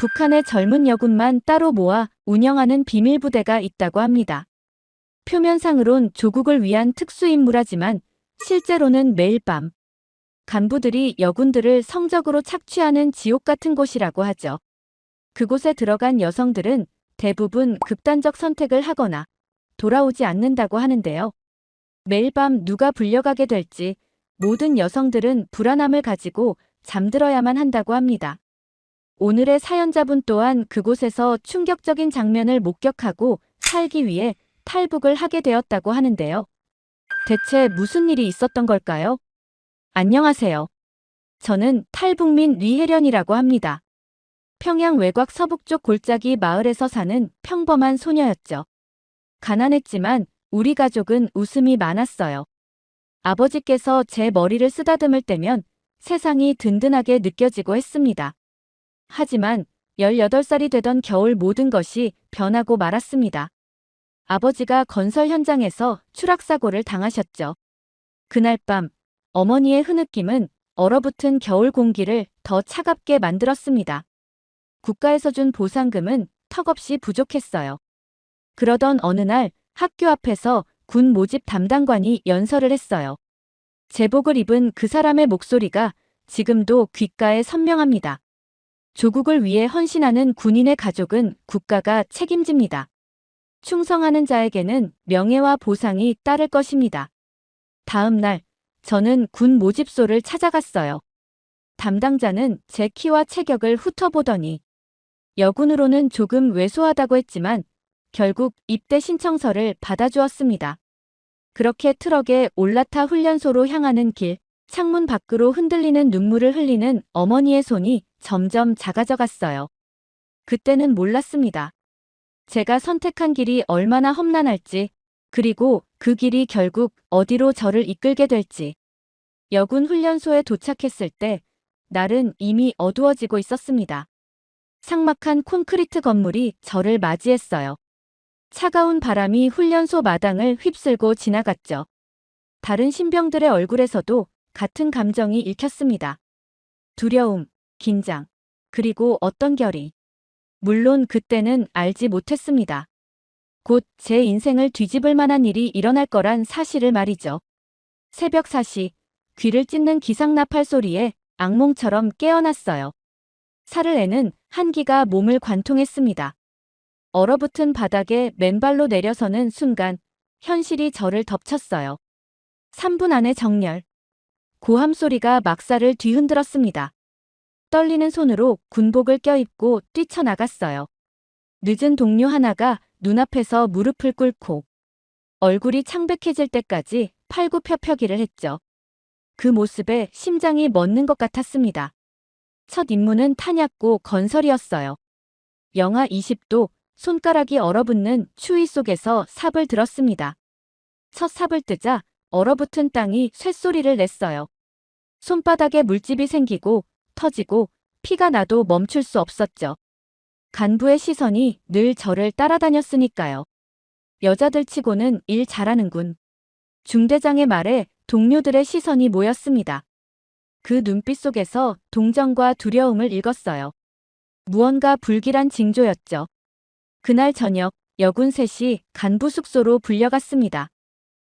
북한의 젊은 여군만 따로 모아 운영하는 비밀 부대가 있다고 합니다. 표면상으론 조국을 위한 특수임무라지만 실제로는 매일 밤 간부들이 여군들을 성적으로 착취하는 지옥 같은 곳이라고 하죠. 그곳에 들어간 여성들은 대부분 극단적 선택을 하거나 돌아오지 않는다고 하는데요. 매일 밤 누가 불려가게 될지 모든 여성들은 불안함을 가지고 잠들어야만 한다고 합니다. 오늘의 사연자분 또한 그곳에서 충격적인 장면을 목격하고 살기 위해 탈북을 하게 되었다고 하는데요. 대체 무슨 일이 있었던 걸까요? 안녕하세요. 저는 탈북민 리혜련이라고 합니다. 평양 외곽 서북쪽 골짜기 마을에서 사는 평범한 소녀였죠. 가난했지만 우리 가족은 웃음이 많았어요. 아버지께서 제 머리를 쓰다듬을 때면 세상이 든든하게 느껴지고 했습니다. 하지만 18살이 되던 겨울 모든 것이 변하고 말았습니다. 아버지가 건설 현장에서 추락사고를 당하셨죠. 그날 밤 어머니의 흐느낌은 얼어붙은 겨울 공기를 더 차갑게 만들었습니다. 국가에서 준 보상금은 턱없이 부족했어요. 그러던 어느 날 학교 앞에서 군 모집 담당관이 연설을 했어요. 제복을 입은 그 사람의 목소리가 지금도 귓가에 선명합니다. 조국을 위해 헌신하는 군인의 가족은 국가가 책임집니다. 충성하는 자에게는 명예와 보상이 따를 것입니다. 다음 날 저는 군 모집소를 찾아갔어요. 담당자는 제 키와 체격을 훑어보더니 여군으로는 조금 왜소하다고 했지만 결국 입대 신청서를 받아주었습니다. 그렇게 트럭에 올라타 훈련소로 향하는 길, 창문 밖으로 흔들리는 눈물을 흘리는 어머니의 손이 점점 작아져 갔어요. 그때는 몰랐습니다. 제가 선택한 길이 얼마나 험난할지, 그리고 그 길이 결국 어디로 저를 이끌게 될지. 여군 훈련소에 도착했을 때 날은 이미 어두워지고 있었습니다. 삭막한 콘크리트 건물이 저를 맞이했어요. 차가운 바람이 훈련소 마당을 휩쓸고 지나갔죠. 다른 신병들의 얼굴에서도 같은 감정이 읽혔습니다. 두려움, 긴장, 그리고 어떤 결의. 물론 그때는 알지 못했습니다. 곧 제 인생을 뒤집을 만한 일이 일어날 거란 사실을 말이죠. 새벽 4시, 귀를 찢는 기상나팔 소리에 악몽처럼 깨어났어요. 살을 애는 한기가 몸을 관통했습니다. 얼어붙은 바닥에 맨발로 내려서는 순간 현실이 저를 덮쳤어요. 3분 안에 정렬. 고함 소리가 막사를 뒤흔들었습니다. 떨리는 손으로 군복을 껴입고 뛰쳐나갔어요. 늦은 동료 하나가 눈앞에서 무릎을 꿇고 얼굴이 창백해질 때까지 팔굽혀펴기를 했죠. 그 모습에 심장이 멎는 것 같았습니다. 첫 임무는 탄약고 건설이었어요. 영하 20도, 손가락이 얼어붙는 추위 속에서 삽을 들었습니다. 첫 삽을 뜨자 얼어붙은 땅이 쇳소리를 냈어요. 손바닥에 물집이 생기고 터지고 피가 나도 멈출 수 없었죠. 간부의 시선이 늘 저를 따라다녔으니까요. 여자들 치고는 일 잘하는군. 중대장의 말에 동료들의 시선이 모였습니다. 그 눈빛 속에서 동정과 두려움을 읽었어요. 무언가 불길한 징조였죠. 그날 저녁 여군 셋이 간부 숙소로 불려갔습니다.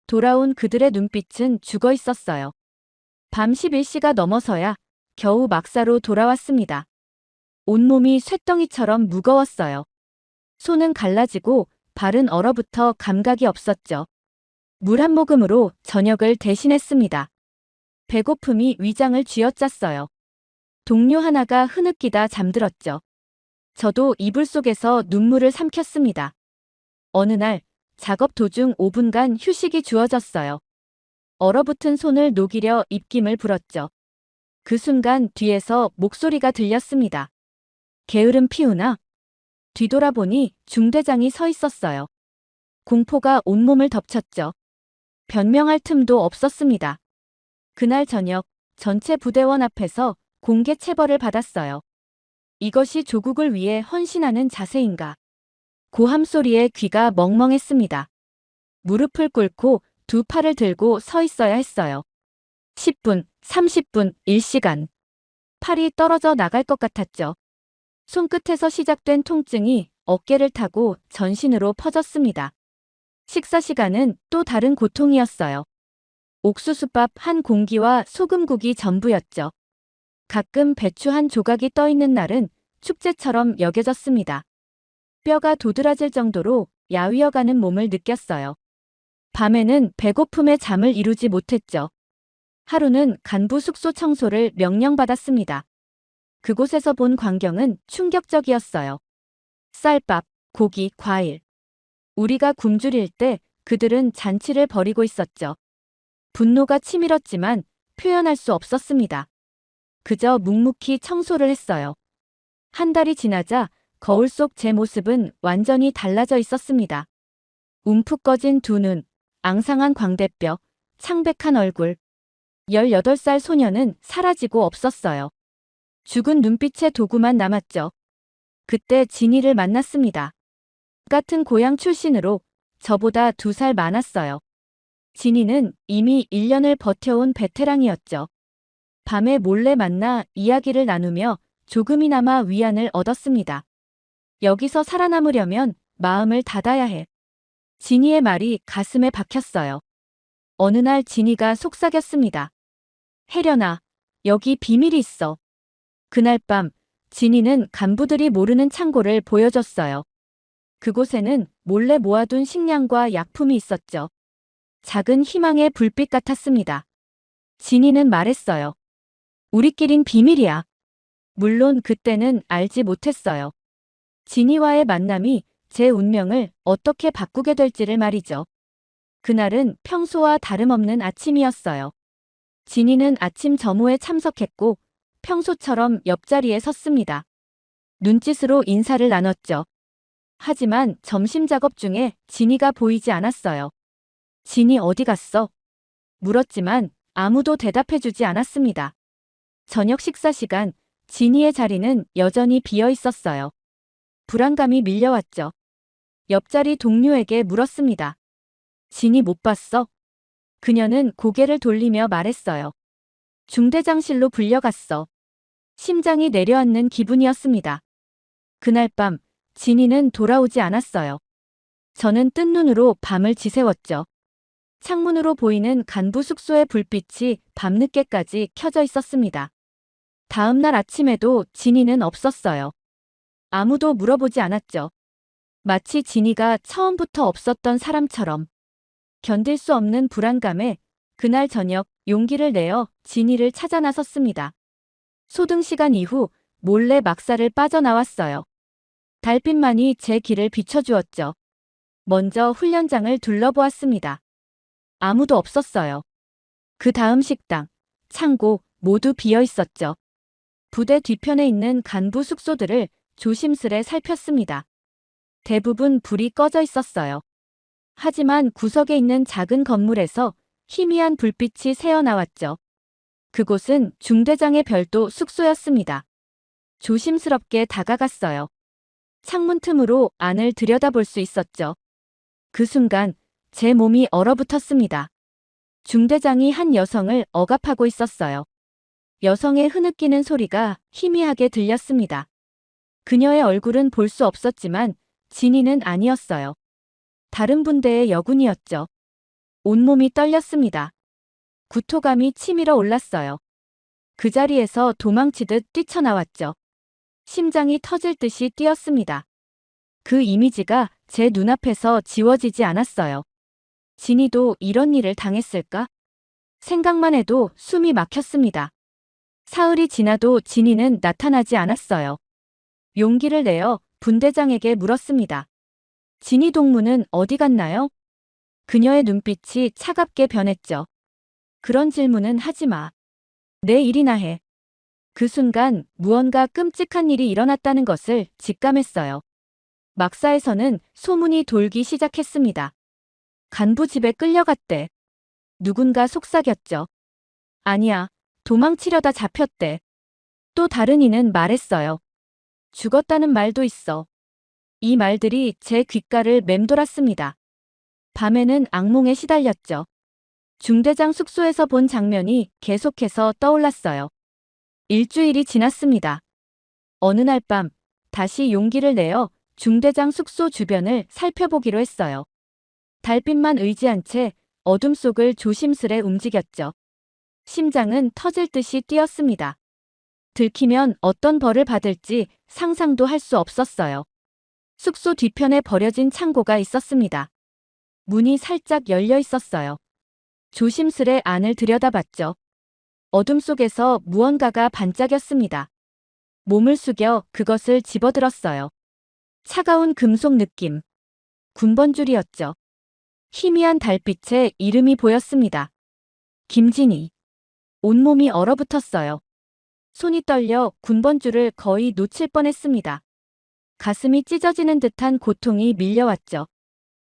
돌아온 그들의 눈빛은 죽어 있었어요. 밤 11시가 넘어서야 겨우 막사로 돌아왔습니다. 온몸이 쇳덩이처럼 무거웠어요. 손은 갈라지고 발은 얼어붙어 감각이 없었죠. 물 한 모금으로 저녁을 대신했습니다. 배고픔이 위장을 쥐어짰어요. 동료 하나가 흐느끼다 잠들었죠. 저도 이불 속에서 눈물을 삼켰습니다. 어느 날 작업 도중 5분간 휴식이 주어졌어요. 얼어붙은 손을 녹이려 입김을 불었죠. 그 순간 뒤에서 목소리가 들렸습니다. 게으름 피우나? 뒤돌아보니 중대장이 서 있었어요. 공포가 온몸을 덮쳤죠. 변명할 틈도 없었습니다. 그날 저녁 전체 부대원 앞에서 공개 체벌을 받았어요. 이것이 조국을 위해 헌신하는 자세인가? 고함 소리에 귀가 멍멍했습니다. 무릎을 꿇고 두 팔을 들고 서 있어야 했어요. 10분, 30분, 1시간. 팔이 떨어져 나갈 것 같았죠. 손끝에서 시작된 통증이 어깨를 타고 전신으로 퍼졌습니다. 식사 시간은 또 다른 고통이었어요. 옥수수밥 한 공기와 소금국이 전부였죠. 가끔 배추 한 조각이 떠 있는 날은 축제처럼 여겨졌습니다. 뼈가 도드라질 정도로 야위어가는 몸을 느꼈어요. 밤에는 배고픔에 잠을 이루지 못했죠. 하루는 간부 숙소 청소를 명령받았습니다. 그곳에서 본 광경은 충격적이었어요. 쌀밥, 고기, 과일. 우리가 굶주릴 때 그들은 잔치를 벌이고 있었죠. 분노가 치밀었지만 표현할 수 없었습니다. 그저 묵묵히 청소를 했어요. 한 달이 지나자 거울 속 제 모습은 완전히 달라져 있었습니다. 움푹 꺼진 두 눈, 앙상한 광대뼈, 창백한 얼굴. 18살 소녀는 사라지고 없었어요. 죽은 눈빛의 도구만 남았죠. 그때 진이를 만났습니다. 같은 고향 출신으로 저보다 2살 많았어요. 진이는 이미 1년을 버텨온 베테랑이었죠. 밤에 몰래 만나 이야기를 나누며 조금이나마 위안을 얻었습니다. 여기서 살아남으려면 마음을 닫아야 해. 진이의 말이 가슴에 박혔어요. 어느 날 진이가 속삭였습니다. 혜련아, 여기 비밀이 있어. 그날 밤 진이는 간부들이 모르는 창고를 보여줬어요. 그곳에는 몰래 모아둔 식량과 약품이 있었죠. 작은 희망의 불빛 같았습니다. 진이는 말했어요. 우리끼린 비밀이야. 물론 그때는 알지 못했어요. 진이와의 만남이 제 운명을 어떻게 바꾸게 될지를 말이죠. 그날은 평소와 다름없는 아침이었어요. 진이는 아침 점호에 참석했고 평소처럼 옆자리에 섰습니다. 눈짓으로 인사를 나눴죠. 하지만 점심 작업 중에 진이가 보이지 않았어요. 진이 어디 갔어? 물었지만 아무도 대답해주지 않았습니다. 저녁 식사 시간, 진이의 자리는 여전히 비어 있었어요. 불안감이 밀려왔죠. 옆자리 동료에게 물었습니다. 진이 못 봤어? 그녀는 고개를 돌리며 말했어요. 중대장실로 불려갔어. 심장이 내려앉는 기분이었습니다. 그날 밤, 진이는 돌아오지 않았어요. 저는 뜬 눈으로 밤을 지새웠죠. 창문으로 보이는 간부 숙소의 불빛이 밤늦게까지 켜져 있었습니다. 다음 날 아침에도 진이는 없었어요. 아무도 물어보지 않았죠. 마치 진이가 처음부터 없었던 사람처럼. 견딜 수 없는 불안감에 그날 저녁 용기를 내어 진이를 찾아 나섰습니다. 소등 시간 이후 몰래 막사를 빠져나왔어요. 달빛만이 제 길을 비춰주었죠. 먼저 훈련장을 둘러보았습니다. 아무도 없었어요. 그 다음 식당, 창고 모두 비어 있었죠. 부대 뒤편에 있는 간부 숙소들을 조심스레 살폈습니다. 대부분 불이 꺼져 있었어요. 하지만 구석에 있는 작은 건물에서 희미한 불빛이 새어나왔죠. 그곳은 중대장의 별도 숙소였습니다. 조심스럽게 다가갔어요. 창문 틈으로 안을 들여다볼 수 있었죠. 그 순간 제 몸이 얼어붙었습니다. 중대장이 한 여성을 억압하고 있었어요. 여성의 흐느끼는 소리가 희미하게 들렸습니다. 그녀의 얼굴은 볼 수 없었지만 진이는 아니었어요. 다른 분대의 여군이었죠. 온몸이 떨렸습니다. 구토감이 치밀어 올랐어요. 그 자리에서 도망치듯 뛰쳐나왔죠. 심장이 터질 듯이 뛰었습니다. 그 이미지가 제 눈앞에서 지워지지 않았어요. 진이도 이런 일을 당했을까? 생각만 해도 숨이 막혔습니다. 사흘이 지나도 진이는 나타나지 않았어요. 용기를 내어 분대장에게 물었습니다. 진이 동무는 어디 갔나요? 그녀의 눈빛이 차갑게 변했죠. 그런 질문은 하지 마. 내 일이나 해. 그 순간 무언가 끔찍한 일이 일어났다는 것을 직감했어요. 막사에서는 소문이 돌기 시작했습니다. 간부 집에 끌려갔대. 누군가 속삭였죠. 아니야, 도망치려다 잡혔대. 또 다른 이는 말했어요. 죽었다는 말도 있어. 이 말들이 제 귓가를 맴돌았습니다. 밤에는 악몽에 시달렸죠. 중대장 숙소에서 본 장면이 계속해서 떠올랐어요. 일주일이 지났습니다. 어느 날 밤, 다시 용기를 내어 중대장 숙소 주변을 살펴보기로 했어요. 달빛만 의지한 채 어둠 속을 조심스레 움직였죠. 심장은 터질 듯이 뛰었습니다. 들키면 어떤 벌을 받을지 상상도 할 수 없었어요. 숙소 뒤편에 버려진 창고가 있었습니다. 문이 살짝 열려 있었어요. 조심스레 안을 들여다봤죠. 어둠 속에서 무언가가 반짝였습니다. 몸을 숙여 그것을 집어들었어요. 차가운 금속 느낌. 군번줄이었죠. 희미한 달빛에 이름이 보였습니다. 김진희. 온몸이 얼어붙었어요. 손이 떨려 군번줄을 거의 놓칠 뻔했습니다. 가슴이 찢어지는 듯한 고통이 밀려왔죠.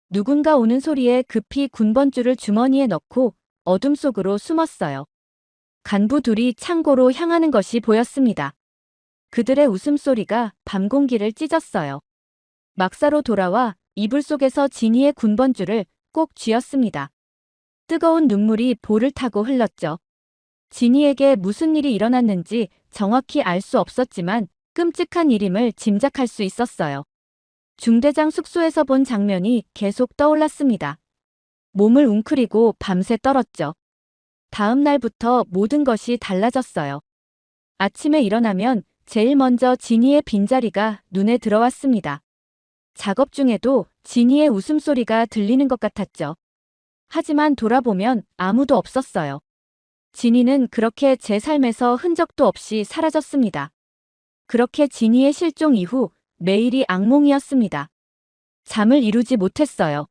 누군가 오는 소리에 급히 군번줄을 주머니에 넣고 어둠 속으로 숨었어요. 간부 둘이 창고로 향하는 것이 보였습니다. 그들의 웃음소리가 밤 공기를 찢었어요. 막사로 돌아와 이불 속에서 진이의 군번줄을 꼭 쥐었습니다. 뜨거운 눈물이 볼을 타고 흘렀죠. 진이에게 무슨 일이 일어났는지 정확히 알 수 없었지만 끔찍한 일임을 짐작할 수 있었어요. 중대장 숙소에서 본 장면이 계속 떠올랐습니다. 몸을 웅크리고 밤새 떨었죠. 다음 날부터 모든 것이 달라졌어요. 아침에 일어나면 제일 먼저 진이의 빈자리가 눈에 들어왔습니다. 작업 중에도 진이의 웃음소리가 들리는 것 같았죠. 하지만 돌아보면 아무도 없었어요. 진이는 그렇게 제 삶에서 흔적도 없이 사라졌습니다. 그렇게 진이의 실종 이후 매일이 악몽이었습니다. 잠을 이루지 못했어요.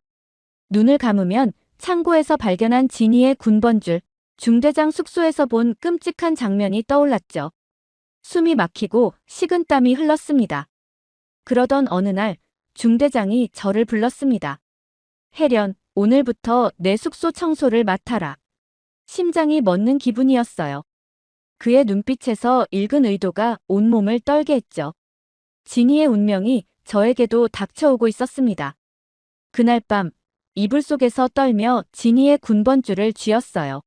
눈을 감으면 창고에서 발견한 진이의 군번줄, 중대장 숙소에서 본 끔찍한 장면이 떠올랐죠. 숨이 막히고 식은땀이 흘렀습니다. 그러던 어느 날 중대장이 저를 불렀습니다. 혜련, 오늘부터 내 숙소 청소를 맡아라. 심장이 멎는 기분이었어요. 그의 눈빛에서 읽은 의도가 온몸을 떨게 했죠. 진이의 운명이 저에게도 닥쳐오고 있었습니다. 그날 밤 이불 속에서 떨며 진이의 군번줄을 쥐었어요.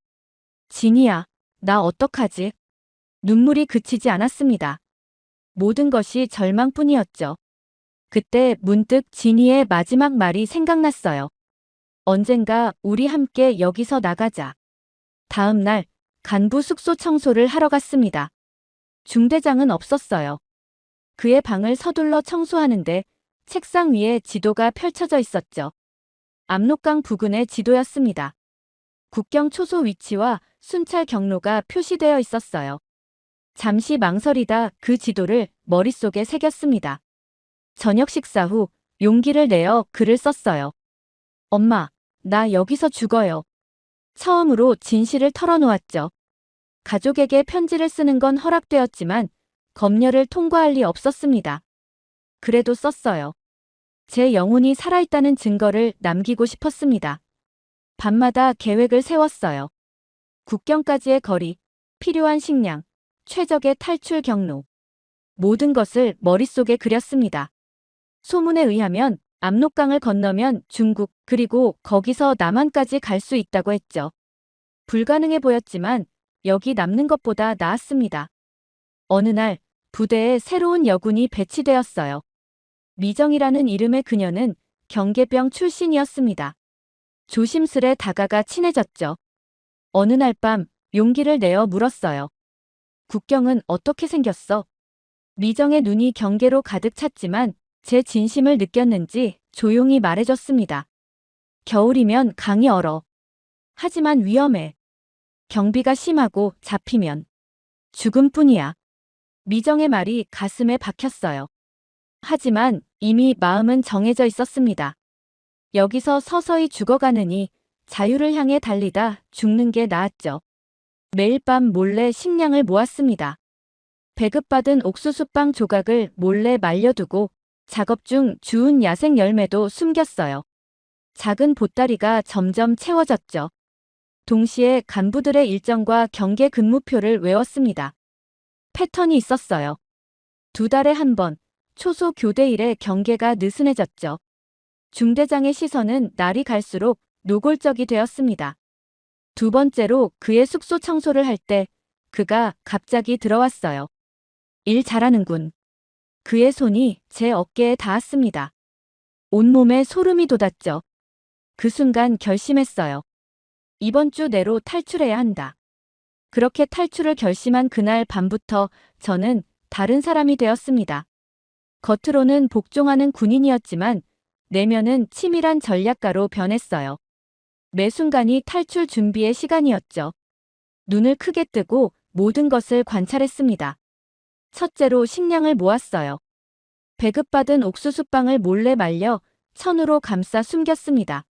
진이야, 나 어떡하지? 눈물이 그치지 않았습니다. 모든 것이 절망뿐이었죠. 그때 문득 진이의 마지막 말이 생각났어요. 언젠가 우리 함께 여기서 나가자. 다음 날 간부 숙소 청소를 하러 갔습니다. 중대장은 없었어요. 그의 방을 서둘러 청소하는데 책상 위에 지도가 펼쳐져 있었죠. 압록강 부근의 지도였습니다. 국경 초소 위치와 순찰 경로가 표시되어 있었어요. 잠시 망설이다 그 지도를 머릿속에 새겼습니다. 저녁 식사 후 용기를 내어 글을 썼어요. 엄마, 나 여기서 죽어요. 처음으로 진실을 털어놓았죠. 가족에게 편지를 쓰는 건 허락되었지만 검열을 통과할 리 없었습니다. 그래도 썼어요. 제 영혼이 살아있다는 증거를 남기고 싶었습니다. 밤마다 계획을 세웠어요. 국경까지의 거리, 필요한 식량, 최적의 탈출 경로. 모든 것을 머릿속에 그렸습니다. 소문에 의하면 압록강을 건너면 중국 그리고 거기서 남한까지 갈 수 있다고 했죠. 불가능해 보였지만 여기 남는 것보다 나았습니다. 어느 날 부대에 새로운 여군이 배치되었어요. 미정이라는 이름의 그녀는 경계병 출신이었습니다. 조심스레 다가가 친해졌죠. 어느 날 밤 용기를 내어 물었어요. 국경은 어떻게 생겼어? 미정의 눈이 경계로 가득 찼지만 제 진심을 느꼈는지 조용히 말해줬습니다. 겨울이면 강이 얼어. 하지만 위험해. 경비가 심하고 잡히면 죽음뿐이야. 미정의 말이 가슴에 박혔어요. 하지만 이미 마음은 정해져 있었습니다. 여기서 서서히 죽어가느니 자유를 향해 달리다 죽는 게 나았죠. 매일 밤 몰래 식량을 모았습니다. 배급받은 옥수수빵 조각을 몰래 말려두고 작업 중 주운 야생 열매도 숨겼어요. 작은 보따리가 점점 채워졌죠. 동시에 간부들의 일정과 경계 근무표를 외웠습니다. 패턴이 있었어요. 2달에 한 번, 초소 교대일에 경계가 느슨해졌죠. 중대장의 시선은 날이 갈수록 노골적이 되었습니다. 2번째로 그의 숙소 청소를 할 때 그가 갑자기 들어왔어요. 일 잘하는군. 그의 손이 제 어깨에 닿았습니다. 온몸에 소름이 돋았죠. 그 순간 결심했어요. 이번 주 내로 탈출해야 한다. 그렇게 탈출을 결심한 그날 밤부터 저는 다른 사람이 되었습니다. 겉으로는 복종하는 군인이었지만 내면은 치밀한 전략가로 변했어요. 매 순간이 탈출 준비의 시간이었죠. 눈을 크게 뜨고 모든 것을 관찰했습니다. 첫째로 식량을 모았어요. 배급받은 옥수수빵을 몰래 말려 천으로 감싸 숨겼습니다.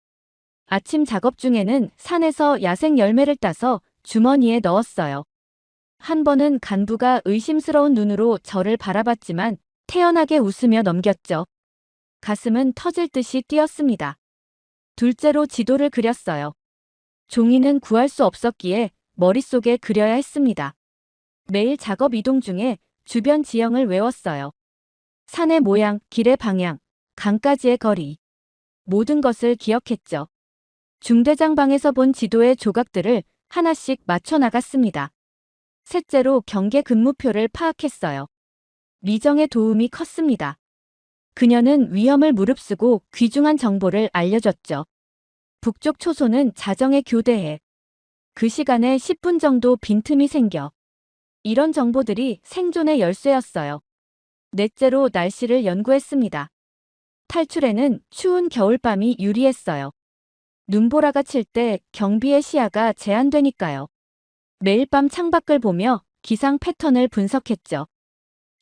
아침 작업 중에는 산에서 야생 열매를 따서 주머니에 넣었어요. 한 번은 간부가 의심스러운 눈으로 저를 바라봤지만 태연하게 웃으며 넘겼죠. 가슴은 터질 듯이 뛰었습니다. 둘째로 지도를 그렸어요. 종이는 구할 수 없었기에 머릿속에 그려야 했습니다. 매일 작업 이동 중에 주변 지형을 외웠어요. 산의 모양, 길의 방향, 강까지의 거리. 모든 것을 기억했죠. 중대장 방에서 본 지도의 조각들을 하나씩 맞춰 나갔습니다. 셋째로 경계 근무표를 파악했어요. 미정의 도움이 컸습니다. 그녀는 위험을 무릅쓰고 귀중한 정보를 알려줬죠. 북쪽 초소는 자정에 교대해. 그 시간에 10분 정도 빈틈이 생겨. 이런 정보들이 생존의 열쇠였어요. 넷째로 날씨를 연구했습니다. 탈출에는 추운 겨울밤이 유리했어요. 눈보라가 칠 때 경비의 시야가 제한되니까요. 매일 밤 창밖을 보며 기상 패턴을 분석했죠.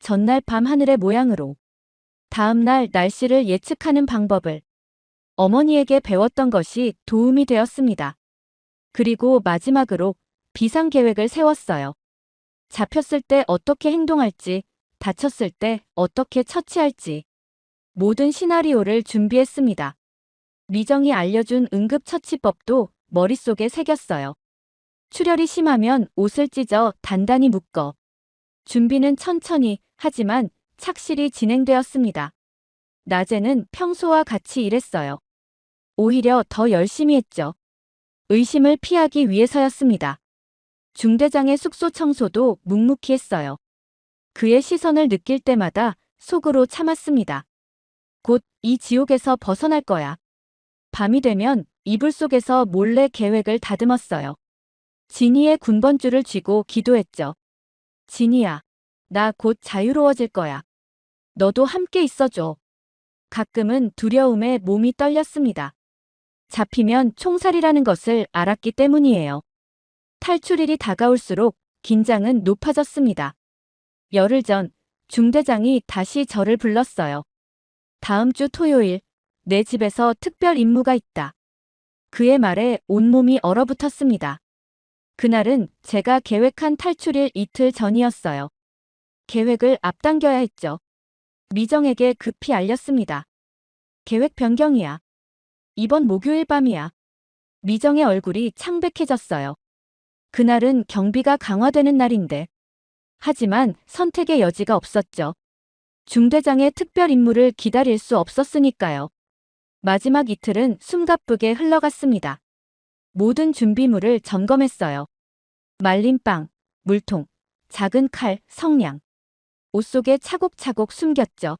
전날 밤 하늘의 모양으로. 다음 날 날씨를 예측하는 방법을. 어머니에게 배웠던 것이 도움이 되었습니다. 그리고 마지막으로 비상 계획을 세웠어요. 잡혔을 때 어떻게 행동할지, 다쳤을 때 어떻게 처치할지. 모든 시나리오를 준비했습니다. 미정이 알려준 응급처치법도 머릿속에 새겼어요. 출혈이 심하면 옷을 찢어 단단히 묶어. 준비는 천천히 하지만 착실히 진행되었습니다. 낮에는 평소와 같이 일했어요. 오히려 더 열심히 했죠. 의심을 피하기 위해서였습니다. 중대장의 숙소 청소도 묵묵히 했어요. 그의 시선을 느낄 때마다 속으로 참았습니다. 곧 이 지옥에서 벗어날 거야. 밤이 되면 이불 속에서 몰래 계획을 다듬었어요. 진이의 군번줄을 쥐고 기도했죠. 진이야, 나 곧 자유로워질 거야. 너도 함께 있어줘. 가끔은 두려움에 몸이 떨렸습니다. 잡히면 총살이라는 것을 알았기 때문이에요. 탈출일이 다가올수록 긴장은 높아졌습니다. 열흘 전 중대장이 다시 저를 불렀어요. 다음 주 토요일, 내 집에서 특별 임무가 있다. 그의 말에 온몸이 얼어붙었습니다. 그날은 제가 계획한 탈출일 이틀 전이었어요. 계획을 앞당겨야 했죠. 미정에게 급히 알렸습니다. 계획 변경이야. 이번 목요일 밤이야. 미정의 얼굴이 창백해졌어요. 그날은 경비가 강화되는 날인데. 하지만 선택의 여지가 없었죠. 중대장의 특별 임무를 기다릴 수 없었으니까요. 마지막 이틀은 숨가쁘게 흘러갔습니다. 모든 준비물을 점검했어요. 말린 빵, 물통, 작은 칼, 성냥. 옷 속에 차곡차곡 숨겼죠.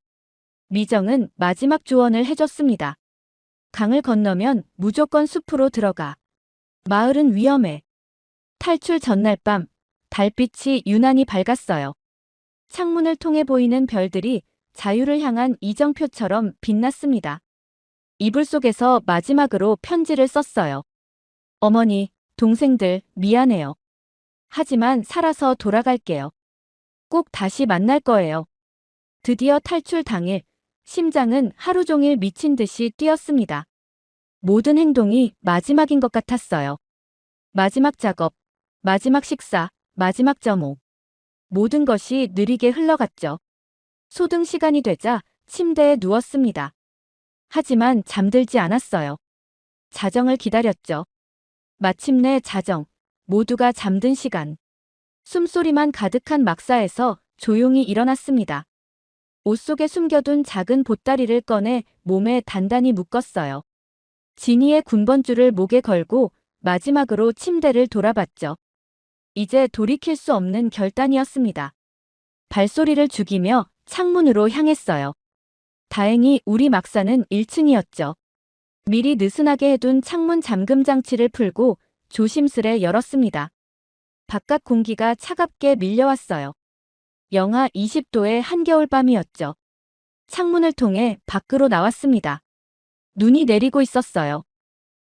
미정은 마지막 조언을 해줬습니다. 강을 건너면 무조건 숲으로 들어가. 마을은 위험해. 탈출 전날 밤, 달빛이 유난히 밝았어요. 창문을 통해 보이는 별들이 자유를 향한 이정표처럼 빛났습니다. 이불 속에서 마지막으로 편지를 썼어요. 어머니, 동생들, 미안해요. 하지만 살아서 돌아갈게요. 꼭 다시 만날 거예요. 드디어 탈출 당일, 심장은 하루 종일 미친 듯이 뛰었습니다. 모든 행동이 마지막인 것 같았어요. 마지막 작업, 마지막 식사, 마지막 점호. 모든 것이 느리게 흘러갔죠. 소등 시간이 되자 침대에 누웠습니다. 하지만 잠들지 않았어요. 자정을 기다렸죠. 마침내 자정, 모두가 잠든 시간. 숨소리만 가득한 막사에서 조용히 일어났습니다. 옷 속에 숨겨둔 작은 보따리를 꺼내 몸에 단단히 묶었어요. 진이의 군번줄을 목에 걸고 마지막으로 침대를 돌아봤죠. 이제 돌이킬 수 없는 결단이었습니다. 발소리를 죽이며 창문으로 향했어요. 다행히 우리 막사는 1층이었죠. 미리 느슨하게 해둔 창문 잠금 장치를 풀고 조심스레 열었습니다. 바깥 공기가 차갑게 밀려왔어요. 영하 20도의 한겨울밤이었죠. 창문을 통해 밖으로 나왔습니다. 눈이 내리고 있었어요.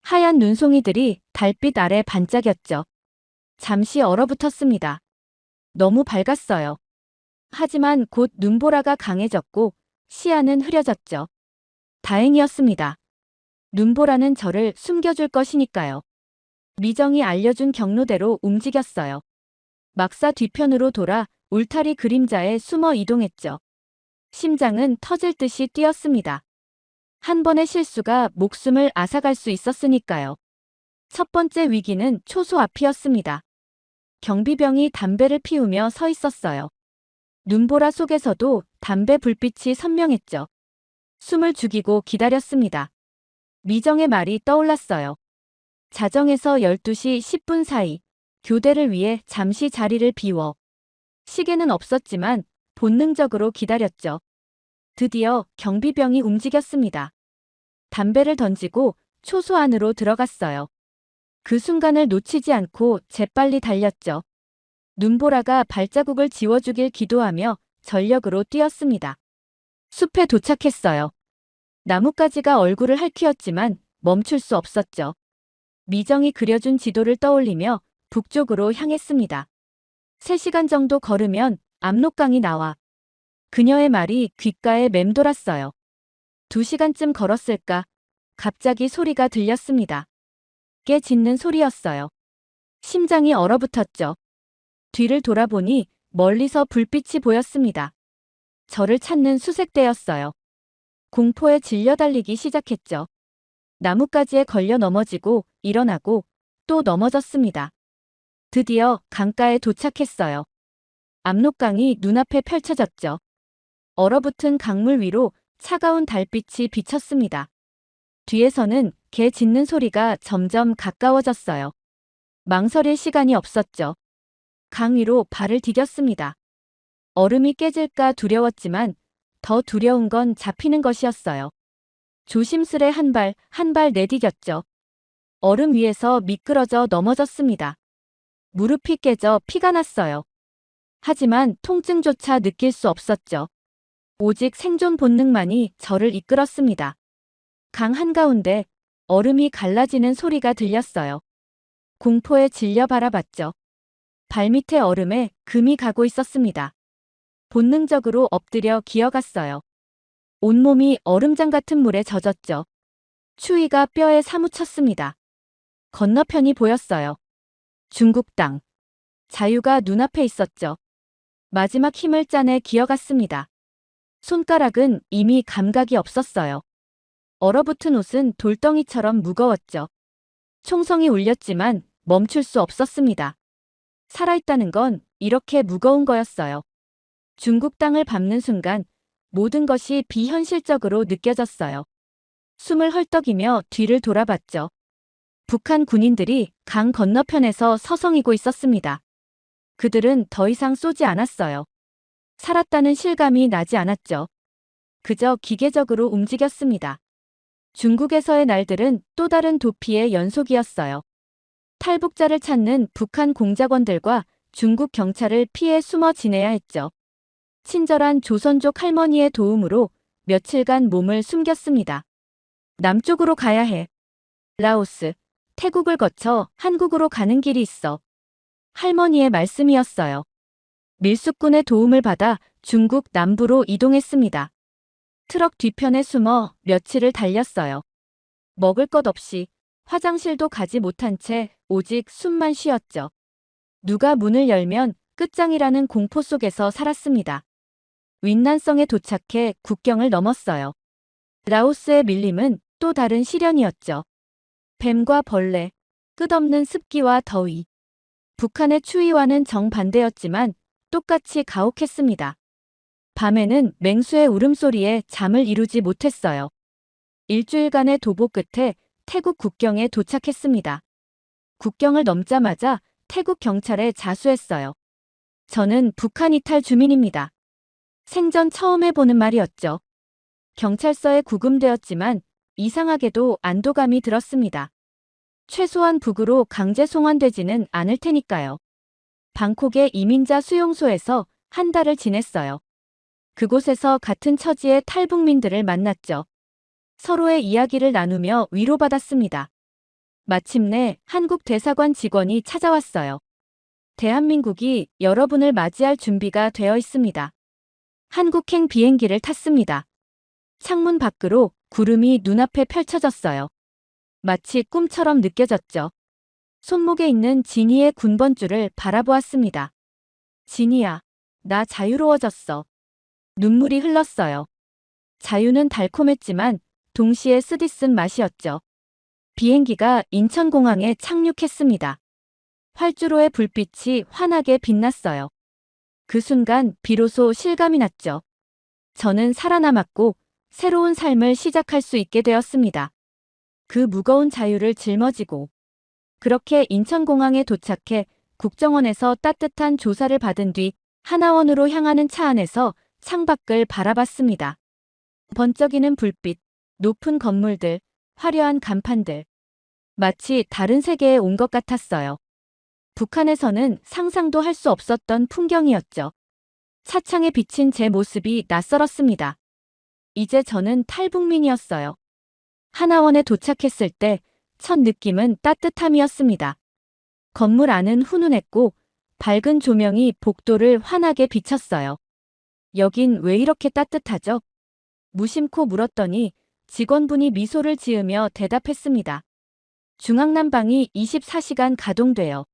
하얀 눈송이들이 달빛 아래 반짝였죠. 잠시 얼어붙었습니다. 너무 밝았어요. 하지만 곧 눈보라가 강해졌고 시야는 흐려졌죠. 다행이었습니다. 눈보라는 저를 숨겨줄 것이니까요. 미정이 알려준 경로대로 움직였어요. 막사 뒤편으로 돌아 울타리 그림자에 숨어 이동했죠. 심장은 터질 듯이 뛰었습니다. 한 번의 실수가 목숨을 앗아갈 수 있었으니까요. 첫 번째 위기는 초소 앞이었습니다. 경비병이 담배를 피우며 서 있었어요. 눈보라 속에서도 담배 불빛이 선명했죠. 숨을 죽이고 기다렸습니다. 미정의 말이 떠올랐어요. 자정에서 12시 10분 사이 교대를 위해 잠시 자리를 비워. 시계는 없었지만 본능적으로 기다렸죠. 드디어 경비병이 움직였습니다. 담배를 던지고 초소 안으로 들어갔어요. 그 순간을 놓치지 않고 재빨리 달렸죠. 눈보라가 발자국을 지워주길 기도하며 전력으로 뛰었습니다. 숲에 도착했어요. 나뭇가지가 얼굴을 핥히었지만 멈출 수 없었죠. 미정이 그려준 지도를 떠올리며 북쪽으로 향했습니다. 3시간 정도 걸으면 압록강이 나와. 그녀의 말이 귓가에 맴돌았어요. 2시간쯤 걸었을까? 갑자기 소리가 들렸습니다. 깨 짖는 소리였어요. 심장이 얼어붙었죠. 뒤를 돌아보니 멀리서 불빛이 보였습니다. 저를 찾는 수색대였어요. 공포에 질려 달리기 시작했죠. 나뭇가지에 걸려 넘어지고 일어나고 또 넘어졌습니다. 드디어 강가에 도착했어요. 압록강이 눈앞에 펼쳐졌죠. 얼어붙은 강물 위로 차가운 달빛이 비쳤습니다. 뒤에서는 개 짖는 소리가 점점 가까워졌어요. 망설일 시간이 없었죠. 강 위로 발을 디뎠습니다. 얼음이 깨질까 두려웠지만 더 두려운 건 잡히는 것이었어요. 조심스레 한 발 한 발 내디뎠죠. 얼음 위에서 미끄러져 넘어졌습니다. 무릎이 깨져 피가 났어요. 하지만 통증조차 느낄 수 없었죠. 오직 생존 본능만이 저를 이끌었습니다. 강 한가운데 얼음이 갈라지는 소리가 들렸어요. 공포에 질려 바라봤죠. 발밑의 얼음에 금이 가고 있었습니다. 본능적으로 엎드려 기어갔어요. 온몸이 얼음장 같은 물에 젖었죠. 추위가 뼈에 사무쳤습니다. 건너편이 보였어요. 중국 땅. 자유가 눈앞에 있었죠. 마지막 힘을 짜내 기어갔습니다. 손가락은 이미 감각이 없었어요. 얼어붙은 옷은 돌덩이처럼 무거웠죠. 총성이 울렸지만 멈출 수 없었습니다. 살아있다는 건 이렇게 무거운 거였어요. 중국 땅을 밟는 순간 모든 것이 비현실적으로 느껴졌어요. 숨을 헐떡이며 뒤를 돌아봤죠. 북한 군인들이 강 건너편에서 서성이고 있었습니다. 그들은 더 이상 쏘지 않았어요. 살았다는 실감이 나지 않았죠. 그저 기계적으로 움직였습니다. 중국에서의 날들은 또 다른 도피의 연속이었어요. 탈북자를 찾는 북한 공작원들과 중국 경찰을 피해 숨어 지내야 했죠. 친절한 조선족 할머니의 도움으로 며칠간 몸을 숨겼습니다. 남쪽으로 가야 해. 라오스, 태국을 거쳐 한국으로 가는 길이 있어. 할머니의 말씀이었어요. 밀수꾼의 도움을 받아 중국 남부로 이동했습니다. 트럭 뒤편에 숨어 며칠을 달렸어요. 먹을 것 없이 화장실도 가지 못한 채 오직 숨만 쉬었죠. 누가 문을 열면 끝장이라는 공포 속에서 살았습니다. 윈난성에 도착해 국경을 넘었어요. 라오스의 밀림은 또 다른 시련이었죠. 뱀과 벌레, 끝없는 습기와 더위. 북한의 추위와는 정반대였지만 똑같이 가혹했습니다. 밤에는 맹수의 울음소리에 잠을 이루지 못했어요. 일주일간의 도보 끝에 태국 국경에 도착했습니다. 국경을 넘자마자 태국 경찰에 자수했어요. 저는 북한 이탈 주민입니다. 생전 처음 해보는 말이었죠. 경찰서에 구금되었지만 이상하게도 안도감이 들었습니다. 최소한 북으로 강제 송환되지는 않을 테니까요. 방콕의 이민자 수용소에서 한 달을 지냈어요. 그곳에서 같은 처지의 탈북민들을 만났죠. 서로의 이야기를 나누며 위로받았습니다. 마침내 한국 대사관 직원이 찾아왔어요. 대한민국이 여러분을 맞이할 준비가 되어 있습니다. 한국행 비행기를 탔습니다. 창문 밖으로 구름이 눈앞에 펼쳐졌어요. 마치 꿈처럼 느껴졌죠. 손목에 있는 진이의 군번줄을 바라보았습니다. 진이야, 나 자유로워졌어. 눈물이 흘렀어요. 자유는 달콤했지만 동시에 쓰디쓴 맛이었죠. 비행기가 인천공항에 착륙했습니다. 활주로의 불빛이 환하게 빛났어요. 그 순간 비로소 실감이 났죠. 저는 살아남았고 새로운 삶을 시작할 수 있게 되었습니다. 그 무거운 자유를 짊어지고 그렇게 인천공항에 도착해 국정원에서 따뜻한 조사를 받은 뒤 하나원으로 향하는 차 안에서 창밖을 바라봤습니다. 번쩍이는 불빛, 높은 건물들, 화려한 간판들. 마치 다른 세계에 온 것 같았어요. 북한에서는 상상도 할 수 없었던 풍경이었죠. 차창에 비친 제 모습이 낯설었습니다. 이제 저는 탈북민이었어요. 하나원에 도착했을 때 첫 느낌은 따뜻함이었습니다. 건물 안은 훈훈했고 밝은 조명이 복도를 환하게 비쳤어요. 여긴 왜 이렇게 따뜻하죠? 무심코 물었더니 직원분이 미소를 지으며 대답했습니다. 중앙난방이 24시간 가동돼요.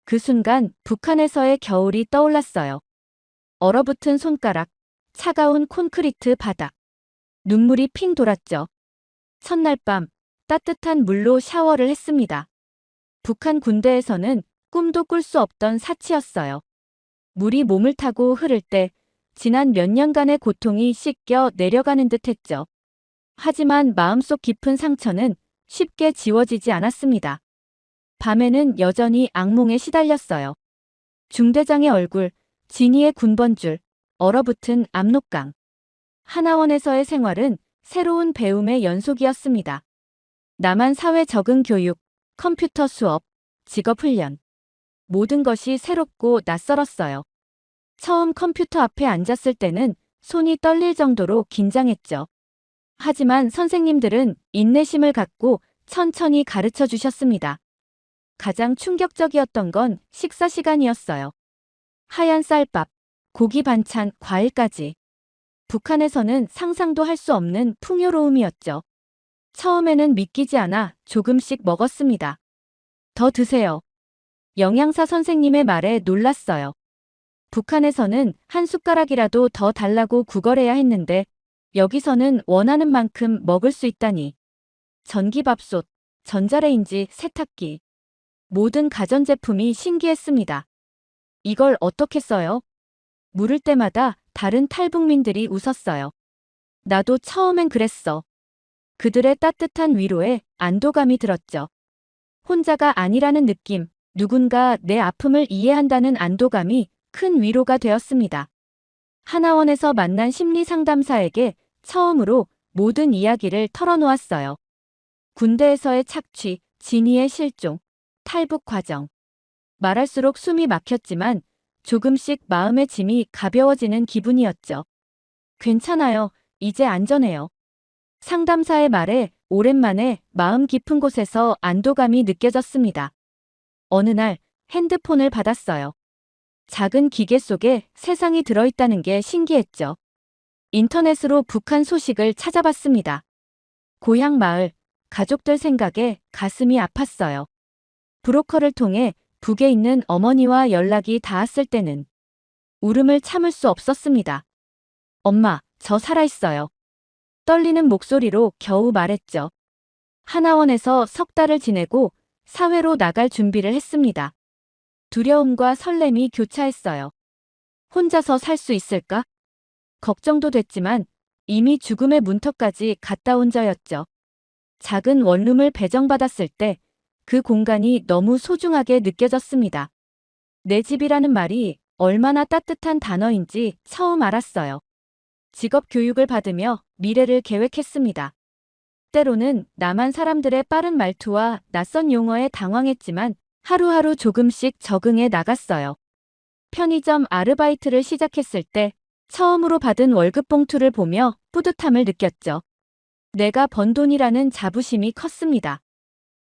그 순간 북한에서의 겨울이 떠올랐어요. 얼어붙은 손가락, 차가운 콘크리트 바닥. 눈물이 핑 돌았죠. 첫날 밤 따뜻한 물로 샤워를 했습니다. 북한 군대에서는 꿈도 꿀 수 없던 사치였어요. 물이 몸을 타고 흐를 때 지난 몇 년간의 고통이 씻겨 내려가는 듯 했죠. 하지만 마음속 깊은 상처는 쉽게 지워지지 않았습니다. 밤에는 여전히 악몽에 시달렸어요. 중대장의 얼굴, 진이의 군번줄, 얼어붙은 압록강. 하나원에서의 생활은 새로운 배움의 연속이었습니다. 남한 사회 적응 교육, 컴퓨터 수업, 직업 훈련. 모든 것이 새롭고 낯설었어요. 처음 컴퓨터 앞에 앉았을 때는 손이 떨릴 정도로 긴장했죠. 하지만 선생님들은 인내심을 갖고 천천히 가르쳐 주셨습니다. 가장 충격적이었던 건 식사 시간이었어요. 하얀 쌀밥, 고기 반찬, 과일까지. 북한에서는 상상도 할 수 없는 풍요로움이었죠. 처음에는 믿기지 않아 조금씩 먹었습니다. 더 드세요. 영양사 선생님의 말에 놀랐어요. 북한에서는 한 숟가락이라도 더 달라고 구걸해야 했는데 여기서는 원하는 만큼 먹을 수 있다니. 전기밥솥, 전자레인지, 세탁기. 모든 가전제품이 신기했습니다. 이걸 어떻게 써요? 물을 때마다 다른 탈북민들이 웃었어요. 나도 처음엔 그랬어. 그들의 따뜻한 위로에 안도감이 들었죠. 혼자가 아니라는 느낌, 누군가 내 아픔을 이해한다는 안도감이 큰 위로가 되었습니다. 하나원에서 만난 심리상담사에게 처음으로 모든 이야기를 털어놓았어요. 군대에서의 착취, 진이의 실종, 탈북 과정. 말할수록 숨이 막혔지만 조금씩 마음의 짐이 가벼워지는 기분이었죠. 괜찮아요. 이제 안전해요. 상담사의 말에 오랜만에 마음 깊은 곳에서 안도감이 느껴졌습니다. 어느 날 핸드폰을 받았어요. 작은 기계 속에 세상이 들어있다는 게 신기했죠. 인터넷으로 북한 소식을 찾아봤습니다. 고향 마을, 가족들 생각에 가슴이 아팠어요. 브로커를 통해 북에 있는 어머니와 연락이 닿았을 때는 울음을 참을 수 없었습니다. 엄마, 저 살아있어요. 떨리는 목소리로 겨우 말했죠. 하나원에서 석 달을 지내고 사회로 나갈 준비를 했습니다. 두려움과 설렘이 교차했어요. 혼자서 살 수 있을까? 걱정도 됐지만 이미 죽음의 문턱까지 갔다 온 저였죠. 작은 원룸을 배정받았을 때 그 공간이 너무 소중하게 느껴졌습니다. 내 집이라는 말이 얼마나 따뜻한 단어인지 처음 알았어요. 직업 교육을 받으며 미래를 계획했습니다. 때로는 남한 사람들의 빠른 말투와 낯선 용어에 당황했지만 하루하루 조금씩 적응해 나갔어요. 편의점 아르바이트를 시작했을 때 처음으로 받은 월급 봉투를 보며 뿌듯함을 느꼈죠. 내가 번 돈이라는 자부심이 컸습니다.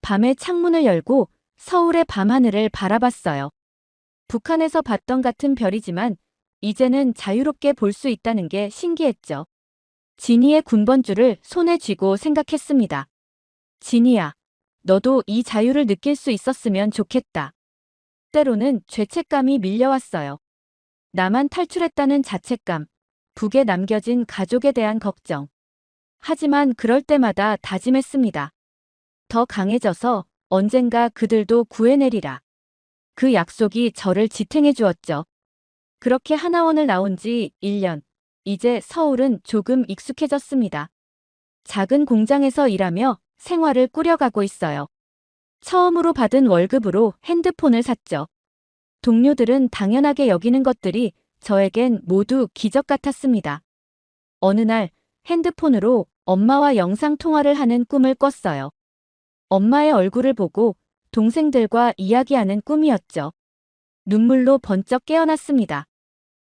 밤에 창문을 열고 서울의 밤하늘을 바라봤어요. 북한에서 봤던 같은 별이지만 이제는 자유롭게 볼 수 있다는 게 신기했죠. 지니의 군번줄을 손에 쥐고 생각했습니다. 지니야, 너도 이 자유를 느낄 수 있었으면 좋겠다. 때로는 죄책감이 밀려왔어요. 나만 탈출했다는 자책감, 북에 남겨진 가족에 대한 걱정. 하지만 그럴 때마다 다짐했습니다. 더 강해져서 언젠가 그들도 구해내리라. 그 약속이 저를 지탱해 주었죠. 그렇게 하나원을 나온 지 1년. 이제 서울은 조금 익숙해졌습니다. 작은 공장에서 일하며 생활을 꾸려가고 있어요. 처음으로 받은 월급으로 핸드폰을 샀죠. 동료들은 당연하게 여기는 것들이 저에겐 모두 기적 같았습니다. 어느 날 핸드폰으로 엄마와 영상통화를 하는 꿈을 꿨어요. 엄마의 얼굴을 보고 동생들과 이야기하는 꿈이었죠. 눈물로 번쩍 깨어났습니다.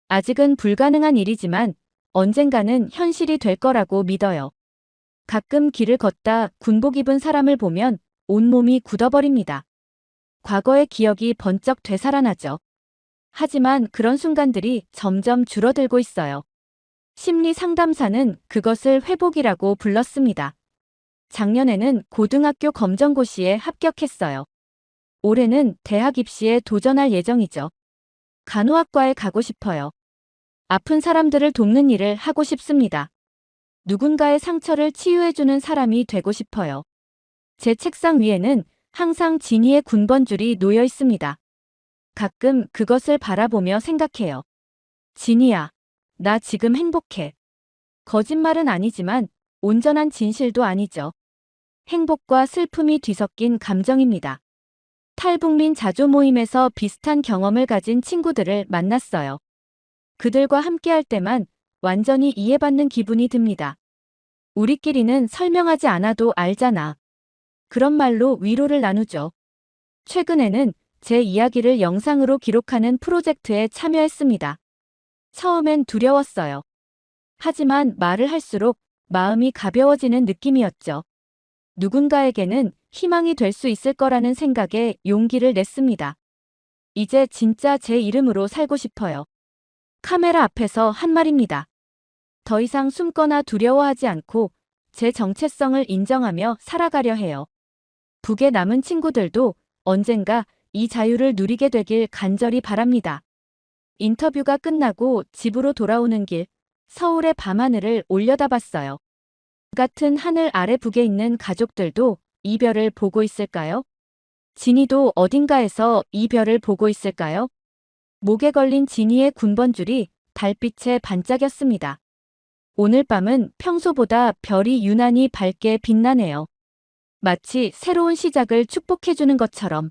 아직은 불가능한 일이지만 언젠가는 현실이 될 거라고 믿어요. 가끔 길을 걷다 군복 입은 사람을 보면 온몸이 굳어버립니다. 과거의 기억이 번쩍 되살아나죠. 하지만 그런 순간들이 점점 줄어들고 있어요. 심리 상담사는 그것을 회복이라고 불렀습니다. 작년에는 고등학교 검정고시에 합격했어요. 올해는 대학 입시에 도전할 예정이죠. 간호학과에 가고 싶어요. 아픈 사람들을 돕는 일을 하고 싶습니다. 누군가의 상처를 치유해주는 사람이 되고 싶어요. 제 책상 위에는 항상 지니의 군번줄이 놓여 있습니다. 가끔 그것을 바라보며 생각해요. 지니야, 나 지금 행복해. 거짓말은 아니지만 온전한 진실도 아니죠. 행복과 슬픔이 뒤섞인 감정입니다. 탈북민 자조 모임에서 비슷한 경험을 가진 친구들을 만났어요. 그들과 함께할 때만 완전히 이해받는 기분이 듭니다. 우리끼리는 설명하지 않아도 알잖아. 그런 말로 위로를 나누죠. 최근에는 제 이야기를 영상으로 기록하는 프로젝트에 참여했습니다. 처음엔 두려웠어요. 하지만 말을 할수록 마음이 가벼워지는 느낌이었죠. 누군가에게는 희망이 될 수 있을 거라는 생각에 용기를 냈습니다. 이제 진짜 제 이름으로 살고 싶어요. 카메라 앞에서 한 말입니다. 더 이상 숨거나 두려워하지 않고 제 정체성을 인정하며 살아가려 해요. 북에 남은 친구들도 언젠가 이 자유를 누리게 되길 간절히 바랍니다. 인터뷰가 끝나고 집으로 돌아오는 길, 서울의 밤하늘을 올려다봤어요. 같은 하늘 아래 북에 있는 가족들도 이별을 보고 있을까요? 지니도 어딘가에서 이별을 보고 있을까요? 목에 걸린 지니의 군번줄이 달빛에 반짝였습니다. 오늘 밤은 평소보다 별이 유난히 밝게 빛나네요. 마치 새로운 시작을 축복해주는 것처럼.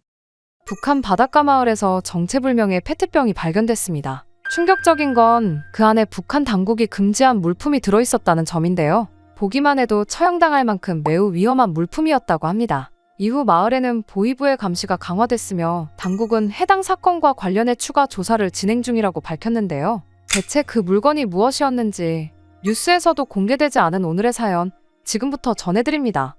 북한 바닷가 마을에서 정체불명의 페트병이 발견됐습니다. 충격적인 건 그 안에 북한 당국이 금지한 물품이 들어있었다는 점인데요. 보기만 해도 처형당할 만큼 매우 위험한 물품이었다고 합니다. 이후 마을에는 보위부의 감시가 강화됐으며 당국은 해당 사건과 관련해 추가 조사를 진행 중이라고 밝혔는데요. 대체 그 물건이 무엇이었는지 뉴스에서도 공개되지 않은 오늘의 사연, 지금부터 전해드립니다.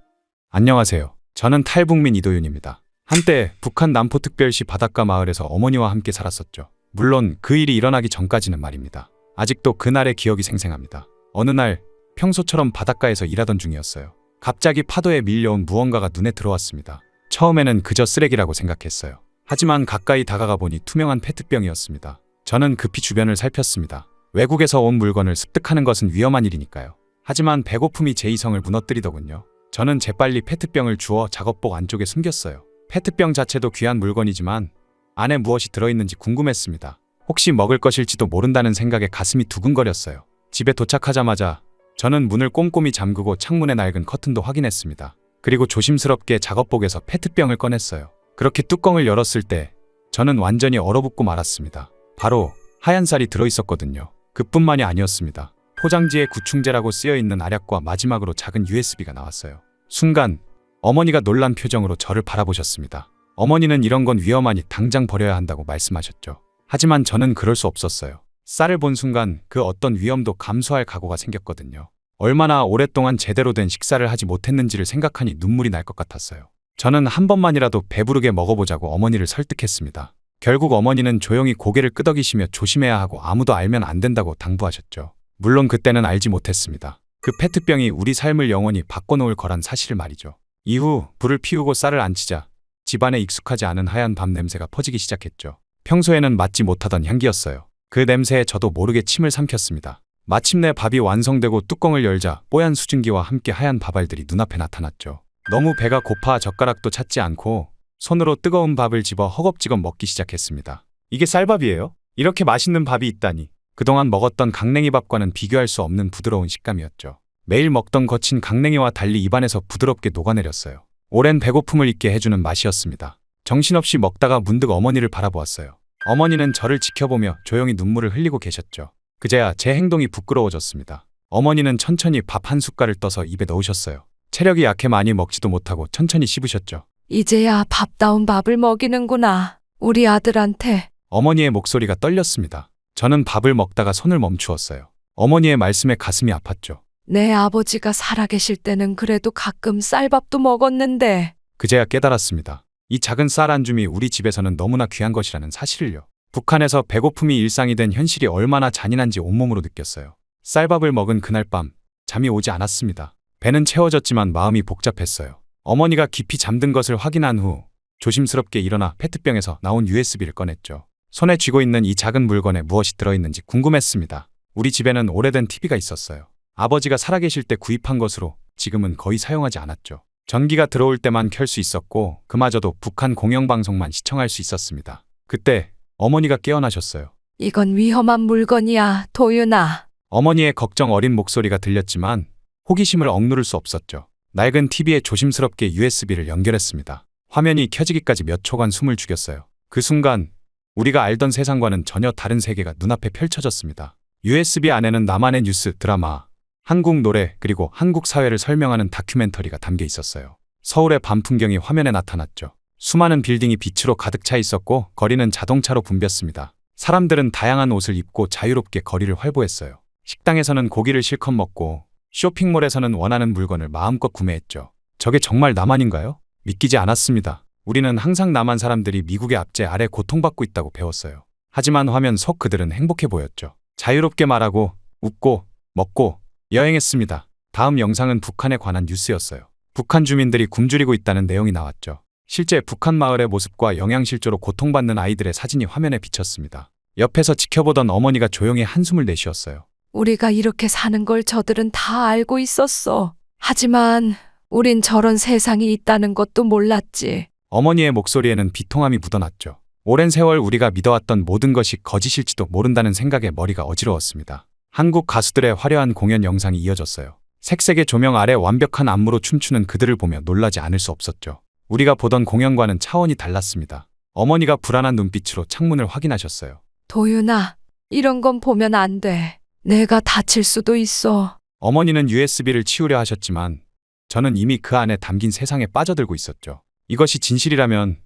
안녕하세요. 저는 탈북민 이도윤입니다. 한때 북한 남포특별시 바닷가 마을에서 어머니와 함께 살았었죠. 물론 그 일이 일어나기 전까지는 말입니다. 아직도 그날의 기억이 생생합니다. 어느 날 평소처럼 바닷가에서 일하던 중이었어요. 갑자기 파도에 밀려온 무언가가 눈에 들어왔습니다. 처음에는 그저 쓰레기라고 생각했어요. 하지만 가까이 다가가 보니 투명한 페트병이었습니다. 저는 급히 주변을 살폈습니다. 외국에서 온 물건을 습득하는 것은 위험한 일이니까요. 하지만 배고픔이 제 이성을 무너뜨리더군요. 저는 재빨리 페트병을 주워 작업복 안쪽에 숨겼어요. 페트병 자체도 귀한 물건이지만 안에 무엇이 들어있는지 궁금했습니다. 혹시 먹을 것일지도 모른다는 생각에 가슴이 두근거렸어요. 집에 도착하자마자 저는 문을 꼼꼼히 잠그고 창문의 낡은 커튼도 확인했습니다. 그리고 조심스럽게 작업복에서 페트병을 꺼냈어요. 그렇게 뚜껑을 열었을 때 저는 완전히 얼어붙고 말았습니다. 바로 하얀 쌀이 들어있었거든요. 그뿐만이 아니었습니다. 포장지에 구충제라고 쓰여있는 알약과 마지막으로 작은 USB가 나왔어요. 순간 어머니가 놀란 표정으로 저를 바라보셨습니다. 어머니는 이런 건 위험하니 당장 버려야 한다고 말씀하셨죠. 하지만 저는 그럴 수 없었어요. 쌀을 본 순간 그 어떤 위험도 감수할 각오가 생겼거든요. 얼마나 오랫동안 제대로 된 식사를 하지 못했는지를 생각하니 눈물이 날 것 같았어요. 저는 한 번만이라도 배부르게 먹어보자고 어머니를 설득했습니다. 결국 어머니는 조용히 고개를 끄덕이시며 조심해야 하고 아무도 알면 안 된다고 당부하셨죠. 물론 그때는 알지 못했습니다. 그 페트병이 우리 삶을 영원히 바꿔놓을 거란 사실을 말이죠. 이후 불을 피우고 쌀을 안 치자 집안에 익숙하지 않은 하얀 밥 냄새가 퍼지기 시작했죠. 평소에는 맡지 못하던 향기였어요. 그 냄새에 저도 모르게 침을 삼켰습니다. 마침내 밥이 완성되고 뚜껑을 열자 뽀얀 수증기와 함께 하얀 밥알들이 눈앞에 나타났죠. 너무 배가 고파 젓가락도 찾지 않고 손으로 뜨거운 밥을 집어 허겁지겁 먹기 시작했습니다. 이게 쌀밥이에요? 이렇게 맛있는 밥이 있다니. 그동안 먹었던 강냉이밥과는 비교할 수 없는 부드러운 식감이었죠. 매일 먹던 거친 강냉이와 달리 입안에서 부드럽게 녹아내렸어요. 오랜 배고픔을 잊게 해주는 맛이었습니다. 정신없이 먹다가 문득 어머니를 바라보았어요. 어머니는 저를 지켜보며 조용히 눈물을 흘리고 계셨죠. 그제야 제 행동이 부끄러워졌습니다. 어머니는 천천히 밥 한 숟갈을 떠서 입에 넣으셨어요. 체력이 약해 많이 먹지도 못하고 천천히 씹으셨죠. 이제야 밥다운 밥을 먹이는구나. 우리 아들한테. 어머니의 목소리가 떨렸습니다. 저는 밥을 먹다가 손을 멈추었어요. 어머니의 말씀에 가슴이 아팠죠. 내 아버지가 살아계실 때는 그래도 가끔 쌀밥도 먹었는데. 그제야 깨달았습니다. 이 작은 쌀 한 줌이 우리 집에서는 너무나 귀한 것이라는 사실을요. 북한에서 배고픔이 일상이 된 현실이 얼마나 잔인한지 온몸으로 느꼈어요. 쌀밥을 먹은 그날 밤 잠이 오지 않았습니다. 배는 채워졌지만 마음이 복잡했어요. 어머니가 깊이 잠든 것을 확인한 후 조심스럽게 일어나 페트병에서 나온 USB를 꺼냈죠. 손에 쥐고 있는 이 작은 물건에 무엇이 들어있는지 궁금했습니다. 우리 집에는 오래된 TV가 있었어요. 아버지가 살아계실 때 구입한 것으로 지금은 거의 사용하지 않았죠. 전기가 들어올 때만 켤 수 있었고 그마저도 북한 공영방송만 시청할 수 있었습니다. 그때 어머니가 깨어나셨어요. 이건 위험한 물건이야, 도윤아. 어머니의 걱정 어린 목소리가 들렸지만 호기심을 억누를 수 없었죠. 낡은 TV에 조심스럽게 USB를 연결했습니다. 화면이 켜지기까지 몇 초간 숨을 죽였어요. 그 순간 우리가 알던 세상과는 전혀 다른 세계가 눈앞에 펼쳐졌습니다. USB 안에는 나만의 뉴스, 드라마, 한국 노래 그리고 한국 사회를 설명하는 다큐멘터리가 담겨 있었어요. 서울의 밤 풍경이 화면에 나타났죠. 수많은 빌딩이 빛으로 가득 차 있었고 거리는 자동차로 붐볐습니다. 사람들은 다양한 옷을 입고 자유롭게 거리를 활보했어요. 식당에서는 고기를 실컷 먹고 쇼핑몰에서는 원하는 물건을 마음껏 구매했죠. 저게 정말 남한인가요? 믿기지 않았습니다. 우리는 항상 남한 사람들이 미국의 압제 아래 고통받고 있다고 배웠어요. 하지만 화면 속 그들은 행복해 보였죠. 자유롭게 말하고 웃고 먹고 여행했습니다. 다음 영상은 북한에 관한 뉴스였어요. 북한 주민들이 굶주리고 있다는 내용이 나왔죠. 실제 북한 마을의 모습과 영양실조로 고통받는 아이들의 사진이 화면에 비쳤습니다. 옆에서 지켜보던 어머니가 조용히 한숨을 내쉬었어요. 우리가 이렇게 사는 걸 저들은 다 알고 있었어. 하지만 우린 저런 세상이 있다는 것도 몰랐지. 어머니의 목소리에는 비통함이 묻어났죠. 오랜 세월 우리가 믿어왔던 모든 것이 거짓일지도 모른다는 생각에 머리가 어지러웠습니다. 한국 가수들의 화려한 공연 영상이 이어졌어요. 색색의 조명 아래 완벽한 안무로 춤추는 그들을 보며 놀라지 않을 수 없었죠. 우리가 보던 공연과는 차원이 달랐습니다. 어머니가 불안한 눈빛으로 창문을 확인하셨어요. 도윤아, 이런 건 보면 안 돼. 내가 다칠 수도 있어. 어머니는 USB를 치우려 하셨지만 저는 이미 그 안에 담긴 세상에 빠져들고 있었죠. 이것이 진실이라면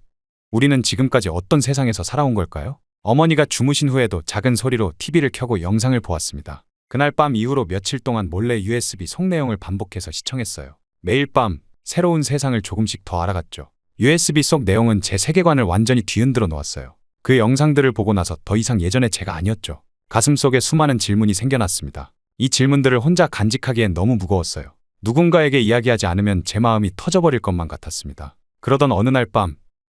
우리는 지금까지 어떤 세상에서 살아온 걸까요? 어머니가 주무신 후에도 작은 소리로 TV를 켜고 영상을 보았습니다. 그날 밤 이후로 며칠 동안 몰래 USB 속 내용을 반복해서 시청했어요. 매일 밤 새로운 세상을 조금씩 더 알아갔죠. USB 속 내용은 제 세계관을 완전히 뒤흔들어 놓았어요. 그 영상들을 보고 나서 더 이상 예전의 제가 아니었죠. 가슴속에 수많은 질문이 생겨났습니다. 이 질문들을 혼자 간직하기엔 너무 무거웠어요. 누군가에게 이야기하지 않으면 제 마음이 터져버릴 것만 같았습니다. 그러던 어느 날 밤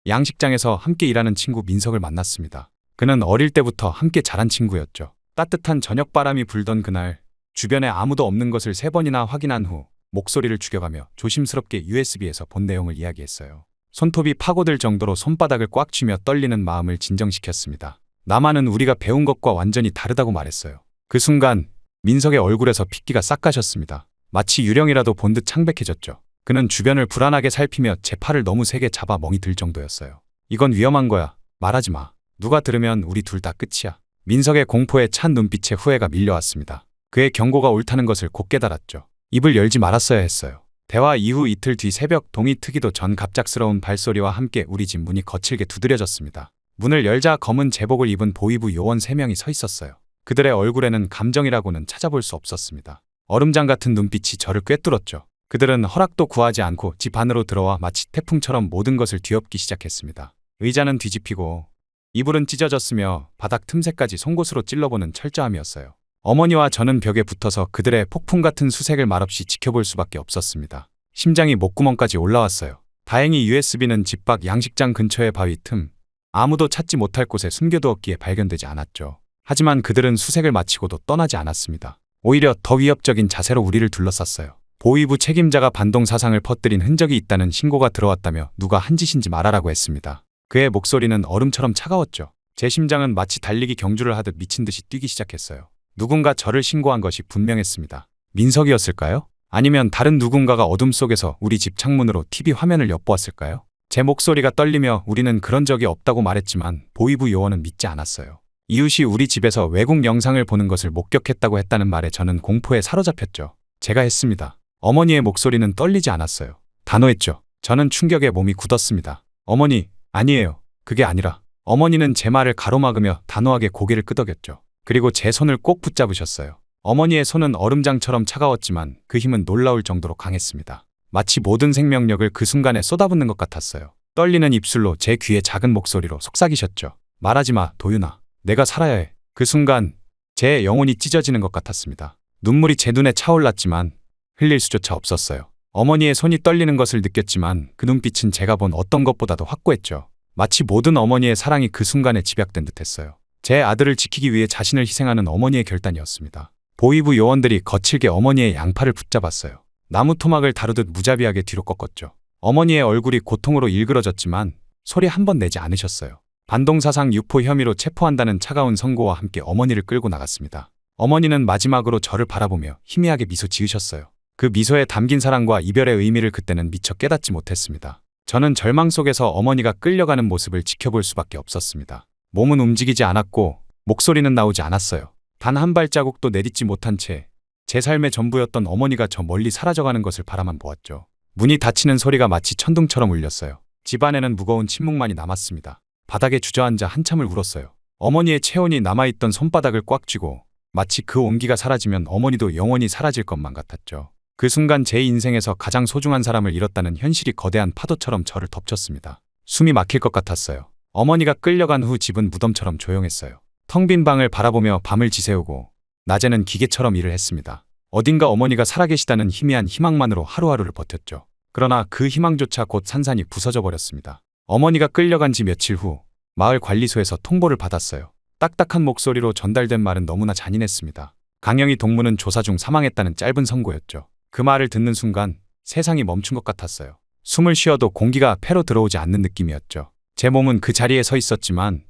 양식장에서 함께 일하는 친구 민석을 만났습니다. 그는 어릴 때부터 함께 자란 친구였죠. 따뜻한 저녁바람이 불던 그날 주변에 아무도 없는 것을 3번이나 확인한 후 목소리를 죽여가며 조심스럽게 USB에서 본 내용을 이야기했어요. 손톱이 파고들 정도로 손바닥을 꽉 쥐며 떨리는 마음을 진정시켰습니다. 나만은 우리가 배운 것과 완전히 다르다고 말했어요. 그 순간 민석의 얼굴에서 핏기가 싹 가셨습니다. 마치 유령이라도 본 듯 창백해졌죠. 그는 주변을 불안하게 살피며 제 팔을 너무 세게 잡아 멍이 들 정도였어요. 이건 위험한 거야. 말하지 마. 누가 들으면 우리 둘 다 끝이야. 민석의 공포에 찬 눈빛에 후회가 밀려왔습니다. 그의 경고가 옳다는 것을 곧 깨달았죠. 입을 열지 말았어야 했어요. 대화 이후 이틀 뒤 새벽 동이 트기도 전 갑작스러운 발소리와 함께 우리 집 문이 거칠게 두드려졌습니다. 문을 열자 검은 제복을 입은 보위부 요원 3명이 서 있었어요. 그들의 얼굴에는 감정이라고는 찾아볼 수 없었습니다. 얼음장 같은 눈빛이 저를 꿰뚫었죠. 그들은 허락도 구하지 않고 집 안으로 들어와 마치 태풍처럼 모든 것을 뒤엎기 시작했습니다. 의자는 뒤집히고 이불은 찢어졌으며 바닥 틈새까지 송곳으로 찔러보는 철저함이었어요. 어머니와 저는 벽에 붙어서 그들의 폭풍 같은 수색을 말없이 지켜볼 수밖에 없었습니다. 심장이 목구멍까지 올라왔어요. 다행히 USB는 집 밖 양식장 근처의 바위 틈, 아무도 찾지 못할 곳에 숨겨두었기에 발견되지 않았죠. 하지만 그들은 수색을 마치고도 떠나지 않았습니다. 오히려 더 위협적인 자세로 우리를 둘러쌌어요. 보위부 책임자가 반동 사상을 퍼뜨린 흔적이 있다는 신고가 들어왔다며 누가 한 짓인지 말하라고 했습니다. 그의 목소리는 얼음처럼 차가웠죠. 제 심장은 마치 달리기 경주를 하듯 미친 듯이 뛰기 시작했어요. 누군가 저를 신고한 것이 분명했습니다. 민석이었을까요? 아니면 다른 누군가가 어둠 속에서 우리 집 창문으로 TV 화면을 엿보았을까요? 제 목소리가 떨리며 우리는 그런 적이 없다고 말했지만 보위부 요원은 믿지 않았어요. 이웃이 우리 집에서 외국 영상을 보는 것을 목격했다고 했다는 말에 저는 공포에 사로잡혔죠. 제가 했습니다. 어머니의 목소리는 떨리지 않았어요. 단호했죠. 저는 충격에 몸이 굳었습니다. 어머니, 아니에요. 그게 아니라. 어머니는 제 말을 가로막으며 단호하게 고개를 끄덕였죠. 그리고 제 손을 꼭 붙잡으셨어요. 어머니의 손은 얼음장처럼 차가웠지만 그 힘은 놀라울 정도로 강했습니다. 마치 모든 생명력을 그 순간에 쏟아붓는 것 같았어요. 떨리는 입술로 제 귀에 작은 목소리로 속삭이셨죠. 말하지 마, 도윤아. 내가 살아야 해. 그 순간 제 영혼이 찢어지는 것 같았습니다. 눈물이 제 눈에 차올랐지만 흘릴 수조차 없었어요. 어머니의 손이 떨리는 것을 느꼈지만 그 눈빛은 제가 본 어떤 것보다도 확고했죠. 마치 모든 어머니의 사랑이 그 순간에 집약된 듯했어요. 제 아들을 지키기 위해 자신을 희생하는 어머니의 결단이었습니다. 보위부 요원들이 거칠게 어머니의 양팔을 붙잡았어요. 나무 토막을 다루듯 무자비하게 뒤로 꺾었죠. 어머니의 얼굴이 고통으로 일그러졌지만 소리 한 번 내지 않으셨어요. 반동사상 유포 혐의로 체포한다는 차가운 선고와 함께 어머니를 끌고 나갔습니다. 어머니는 마지막으로 저를 바라보며 희미하게 미소 지으셨어요. 그 미소에 담긴 사랑과 이별의 의미를 그때는 미처 깨닫지 못했습니다. 저는 절망 속에서 어머니가 끌려가는 모습을 지켜볼 수밖에 없었습니다. 몸은 움직이지 않았고 목소리는 나오지 않았어요. 단 한 발자국도 내딛지 못한 채 제 삶의 전부였던 어머니가 저 멀리 사라져가는 것을 바라만 보았죠. 문이 닫히는 소리가 마치 천둥처럼 울렸어요. 집안에는 무거운 침묵만이 남았습니다. 바닥에 주저앉아 한참을 울었어요. 어머니의 체온이 남아있던 손바닥을 꽉 쥐고 마치 그 온기가 사라지면 어머니도 영원히 사라질 것만 같았죠. 그 순간 제 인생에서 가장 소중한 사람을 잃었다는 현실이 거대한 파도처럼 저를 덮쳤습니다. 숨이 막힐 것 같았어요. 어머니가 끌려간 후 집은 무덤처럼 조용했어요. 텅 빈 방을 바라보며 밤을 지새우고 낮에는 기계처럼 일을 했습니다. 어딘가 어머니가 살아계시다는 희미한 희망만으로 하루하루를 버텼죠. 그러나 그 희망조차 곧 산산이 부서져 버렸습니다. 어머니가 끌려간 지 며칠 후 마을 관리소에서 통보를 받았어요. 딱딱한 목소리로 전달된 말은 너무나 잔인했습니다. 강영희 동무는 조사 중 사망했다는 짧은 선고였죠. 그 말을 듣는 순간 세상이 멈춘 것 같았어요. 숨을 쉬어도 공기가 폐로 들어오지 않는 느낌이었죠. 제 몸은 그 자리에 서 있었지만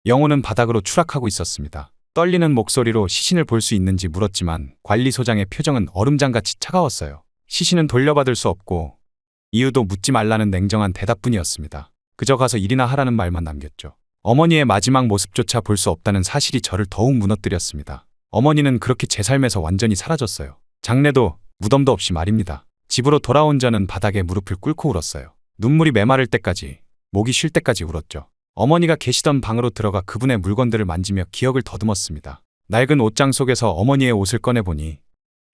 영혼은 바닥으로 추락하고 있었습니다. 떨리는 목소리로 시신을 볼 수 있는지 물었지만 관리소장의 표정은 얼음장같이 차가웠어요. 시신은 돌려받을 수 없고 이유도 묻지 말라는 냉정한 대답뿐이었습니다. 그저 가서 일이나 하라는 말만 남겼죠. 어머니의 마지막 모습조차 볼 수 없다는 사실이 저를 더욱 무너뜨렸습니다. 어머니는 그렇게 제 삶에서 완전히 사라졌어요. 장례도 무덤도 없이 말입니다. 집으로 돌아온 저는 바닥에 무릎을 꿇고 울었어요. 눈물이 메마를 때까지, 목이 쉴 때까지 울었죠. 어머니가 계시던 방으로 들어가 그분의 물건들을 만지며 기억을 더듬었습니다. 낡은 옷장 속에서 어머니의 옷을 꺼내보니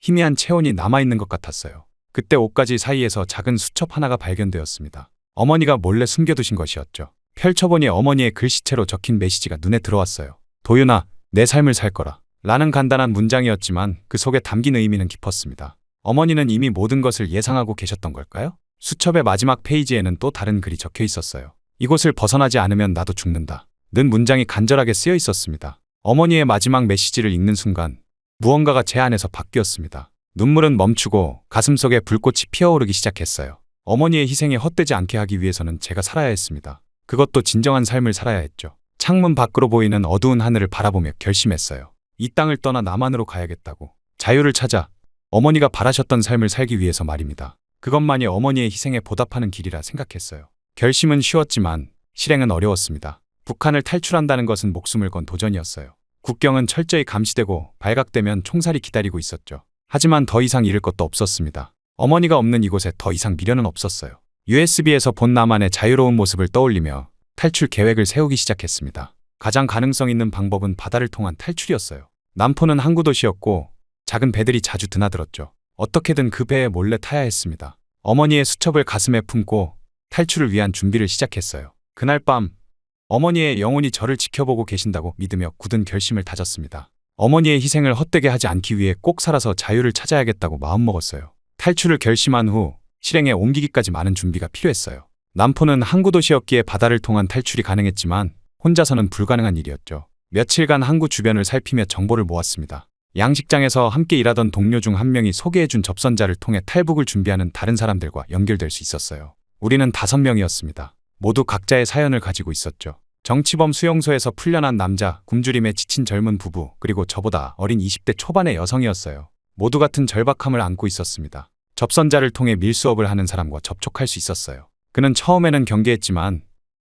희미한 체온이 남아있는 것 같았어요. 그때 옷가지 사이에서 작은 수첩 하나가 발견되었습니다. 어머니가 몰래 숨겨두신 것이었죠. 펼쳐보니 어머니의 글씨체로 적힌 메시지가 눈에 들어왔어요. 도윤아, 내 삶을 살 거라. 라는 간단한 문장이었지만 그 속에 담긴 의미는 깊었습니다. 어머니는 이미 모든 것을 예상하고 계셨던 걸까요? 수첩의 마지막 페이지에는 또 다른 글이 적혀 있었어요. 이곳을 벗어나지 않으면 나도 죽는다. 는 문장이 간절하게 쓰여 있었습니다. 어머니의 마지막 메시지를 읽는 순간 무언가가 제 안에서 바뀌었습니다. 눈물은 멈추고 가슴속에 불꽃이 피어오르기 시작했어요. 어머니의 희생이 헛되지 않게 하기 위해서는 제가 살아야 했습니다. 그것도 진정한 삶을 살아야 했죠. 창문 밖으로 보이는 어두운 하늘을 바라보며 결심했어요. 이 땅을 떠나 남한으로 가야겠다고. 자유를 찾아 어머니가 바라셨던 삶을 살기 위해서 말입니다. 그것만이 어머니의 희생에 보답하는 길이라 생각했어요. 결심은 쉬웠지만 실행은 어려웠습니다. 북한을 탈출한다는 것은 목숨을 건 도전이었어요. 국경은 철저히 감시되고 발각되면 총살이 기다리고 있었죠. 하지만 더 이상 잃을 것도 없었습니다. 어머니가 없는 이곳에 더 이상 미련은 없었어요. USB에서 본 나만의 자유로운 모습을 떠올리며 탈출 계획을 세우기 시작했습니다. 가장 가능성 있는 방법은 바다를 통한 탈출이었어요. 남포는 항구 도시였고 작은 배들이 자주 드나들었죠. 어떻게든 그 배에 몰래 타야 했습니다. 어머니의 수첩을 가슴에 품고 탈출을 위한 준비를 시작했어요. 그날 밤 어머니의 영혼이 저를 지켜보고 계신다고 믿으며 굳은 결심을 다졌습니다. 어머니의 희생을 헛되게 하지 않기 위해 꼭 살아서 자유를 찾아야겠다고 마음먹었어요. 탈출을 결심한 후 실행에 옮기기까지 많은 준비가 필요했어요. 남포는 항구 도시였기에 바다를 통한 탈출이 가능했지만 혼자서는 불가능한 일이었죠. 며칠간 항구 주변을 살피며 정보를 모았습니다. 양식장에서 함께 일하던 동료 중 한 명이 소개해준 접선자를 통해 탈북을 준비하는 다른 사람들과 연결될 수 있었어요. 우리는 5명이었습니다. 모두 각자의 사연을 가지고 있었죠. 정치범 수용소에서 풀려난 남자, 굶주림에 지친 젊은 부부, 그리고 저보다 어린 20대 초반의 여성이었어요. 모두 같은 절박함을 안고 있었습니다. 접선자를 통해 밀수업을 하는 사람과 접촉할 수 있었어요. 그는 처음에는 경계했지만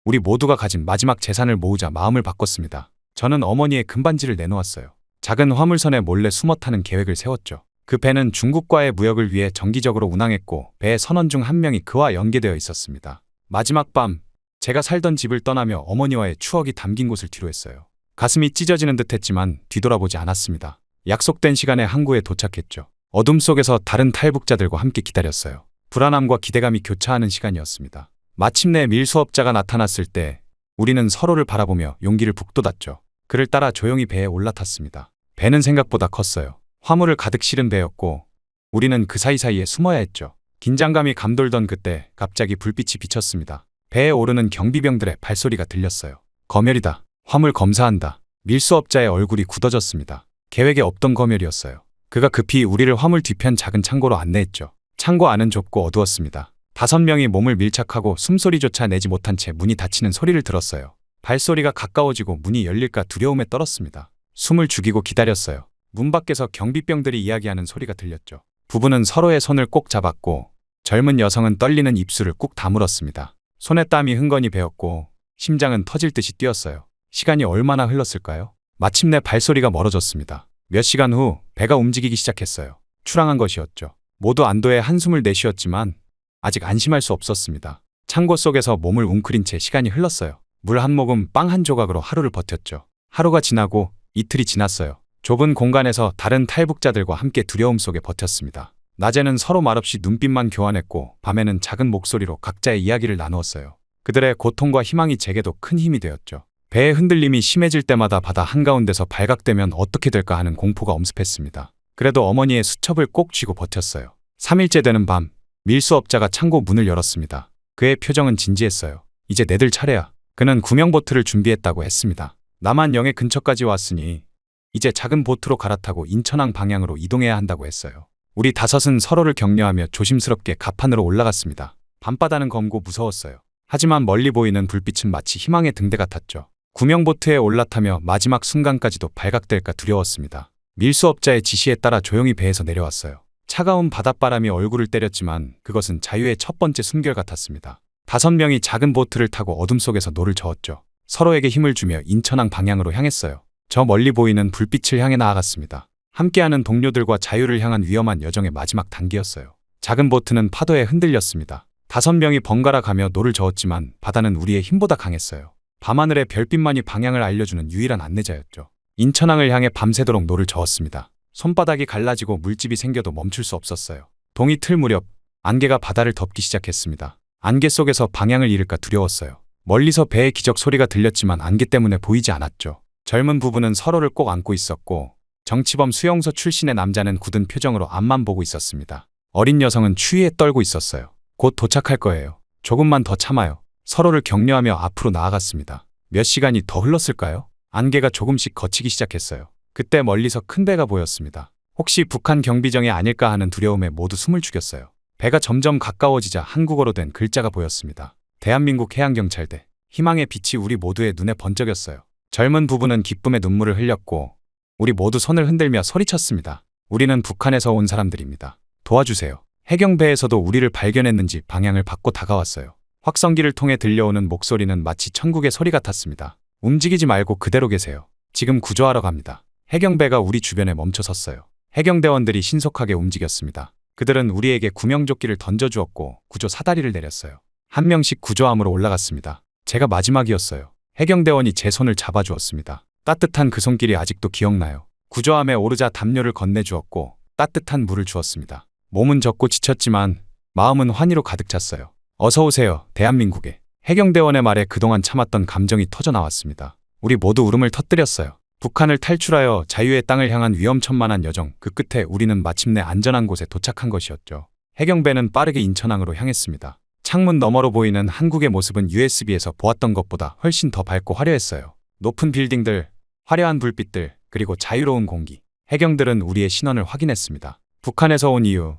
우리 모두가 가진 마지막 재산을 모으자 마음을 바꿨습니다. 저는 어머니의 금반지를 내놓았어요. 작은 화물선에 몰래 숨어 타는 계획을 세웠죠. 그 배는 중국과의 무역을 위해 정기적으로 운항했고 배의 선원 중 한 명이 그와 연계되어 있었습니다. 마지막 밤 제가 살던 집을 떠나며 어머니와의 추억이 담긴 곳을 뒤로했어요. 가슴이 찢어지는 듯했지만 뒤돌아보지 않았습니다. 약속된 시간에 항구에 도착했죠. 어둠 속에서 다른 탈북자들과 함께 기다렸어요. 불안함과 기대감이 교차하는 시간이었습니다. 마침내 밀수업자가 나타났을 때 우리는 서로를 바라보며 용기를 북돋았죠. 그를 따라 조용히 배에 올라탔습니다. 배는 생각보다 컸어요. 화물을 가득 실은 배였고 우리는 그 사이사이에 숨어야 했죠. 긴장감이 감돌던 그때 갑자기 불빛이 비쳤습니다. 배에 오르는 경비병들의 발소리가 들렸어요. 검열이다. 화물 검사한다. 밀수업자의 얼굴이 굳어졌습니다. 계획에 없던 검열이었어요. 그가 급히 우리를 화물 뒤편 작은 창고로 안내했죠. 창고 안은 좁고 어두웠습니다. 5명이 몸을 밀착하고 숨소리조차 내지 못한 채 문이 닫히는 소리를 들었어요. 발소리가 가까워지고 문이 열릴까 두려움에 떨었습니다. 숨을 죽이고 기다렸어요. 문 밖에서 경비병들이 이야기하는 소리가 들렸죠. 부부는 서로의 손을 꼭 잡았고 젊은 여성은 떨리는 입술을 꾹 다물었습니다. 손에 땀이 흥건히 배었고 심장은 터질 듯이 뛰었어요. 시간이 얼마나 흘렀을까요? 마침내 발소리가 멀어졌습니다. 몇 시간 후 배가 움직이기 시작했어요. 출항한 것이었죠. 모두 안도의 한숨을 내쉬었지만 아직 안심할 수 없었습니다. 창고 속에서 몸을 웅크린 채 시간이 흘렀어요. 물 한 모금, 빵 한 조각으로 하루를 버텼죠. 하루가 지나고 이틀이 지났어요. 좁은 공간에서 다른 탈북자들과 함께 두려움 속에 버텼습니다. 낮에는 서로 말없이 눈빛만 교환했고 밤에는 작은 목소리로 각자의 이야기를 나누었어요. 그들의 고통과 희망이 제게도 큰 힘이 되었죠. 배의 흔들림이 심해질 때마다 바다 한가운데서 발각되면 어떻게 될까 하는 공포가 엄습했습니다. 그래도 어머니의 수첩을 꼭 쥐고 버텼어요. 3일째 되는 밤, 밀수업자가 창고 문을 열었습니다. 그의 표정은 진지했어요. 이제 내들 차례야. 그는 구명 보트를 준비했다고 했습니다. 남한 영해 근처까지 왔으니 이제 작은 보트로 갈아타고 인천항 방향으로 이동해야 한다고 했어요. 우리 5은 서로를 격려하며 조심스럽게 갑판으로 올라갔습니다. 밤바다는 검고 무서웠어요. 하지만 멀리 보이는 불빛은 마치 희망의 등대 같았죠. 구명보트에 올라타며 마지막 순간까지도 발각될까 두려웠습니다. 밀수업자의 지시에 따라 조용히 배에서 내려왔어요. 차가운 바닷바람이 얼굴을 때렸지만 그것은 자유의 첫 번째 숨결 같았습니다. 5명이 작은 보트를 타고 어둠 속에서 노를 저었죠. 서로에게 힘을 주며 인천항 방향으로 향했어요. 저 멀리 보이는 불빛을 향해 나아갔습니다. 함께하는 동료들과 자유를 향한 위험한 여정의 마지막 단계였어요. 작은 보트는 파도에 흔들렸습니다. 5명이 번갈아 가며 노를 저었지만 바다는 우리의 힘보다 강했어요. 밤하늘의 별빛만이 방향을 알려주는 유일한 안내자였죠. 인천항을 향해 밤새도록 노를 저었습니다. 손바닥이 갈라지고 물집이 생겨도 멈출 수 없었어요. 동이 틀 무렵 안개가 바다를 덮기 시작했습니다. 안개 속에서 방향을 잃을까 두려웠어요. 멀리서 배의 기적 소리가 들렸지만 안개 때문에 보이지 않았죠. 젊은 부부는 서로를 꼭 안고 있었고 정치범 수용소 출신의 남자는 굳은 표정으로 앞만 보고 있었습니다. 어린 여성은 추위에 떨고 있었어요. 곧 도착할 거예요. 조금만 더 참아요. 서로를 격려하며 앞으로 나아갔습니다. 몇 시간이 더 흘렀을까요? 안개가 조금씩 걷히기 시작했어요. 그때 멀리서 큰 배가 보였습니다. 혹시 북한 경비정이 아닐까 하는 두려움에 모두 숨을 죽였어요. 배가 점점 가까워지자 한국어로 된 글자가 보였습니다. 대한민국 해양경찰대. 희망의 빛이 우리 모두의 눈에 번쩍였어요. 젊은 부부는 기쁨의 눈물을 흘렸고 우리 모두 손을 흔들며 소리쳤습니다. 우리는 북한에서 온 사람들입니다. 도와주세요. 해경배에서도 우리를 발견했는지 방향을 바꿔 다가왔어요. 확성기를 통해 들려오는 목소리는 마치 천국의 소리 같았습니다. 움직이지 말고 그대로 계세요. 지금 구조하러 갑니다. 해경배가 우리 주변에 멈춰 섰어요. 해경대원들이 신속하게 움직였습니다. 그들은 우리에게 구명조끼를 던져주었고 구조 사다리를 내렸어요. 한 명씩 구조함으로 올라갔습니다. 제가 마지막이었어요. 해경대원이 제 손을 잡아주었습니다. 따뜻한 그 손길이 아직도 기억나요. 구조함에 오르자 담요를 건네주었고 따뜻한 물을 주었습니다. 몸은 젖고 지쳤지만 마음은 환희로 가득 찼어요. 어서 오세요, 대한민국에. 해경대원의 말에 그동안 참았던 감정이 터져나왔습니다. 우리 모두 울음을 터뜨렸어요. 북한을 탈출하여 자유의 땅을 향한 위험천만한 여정, 그 끝에 우리는 마침내 안전한 곳에 도착한 것이었죠. 해경배는 빠르게 인천항으로 향했습니다. 창문 너머로 보이는 한국의 모습은 USB에서 보았던 것보다 훨씬 더 밝고 화려했어요. 높은 빌딩들, 화려한 불빛들, 그리고 자유로운 공기. 해경들은 우리의 신원을 확인했습니다. 북한에서 온 이유,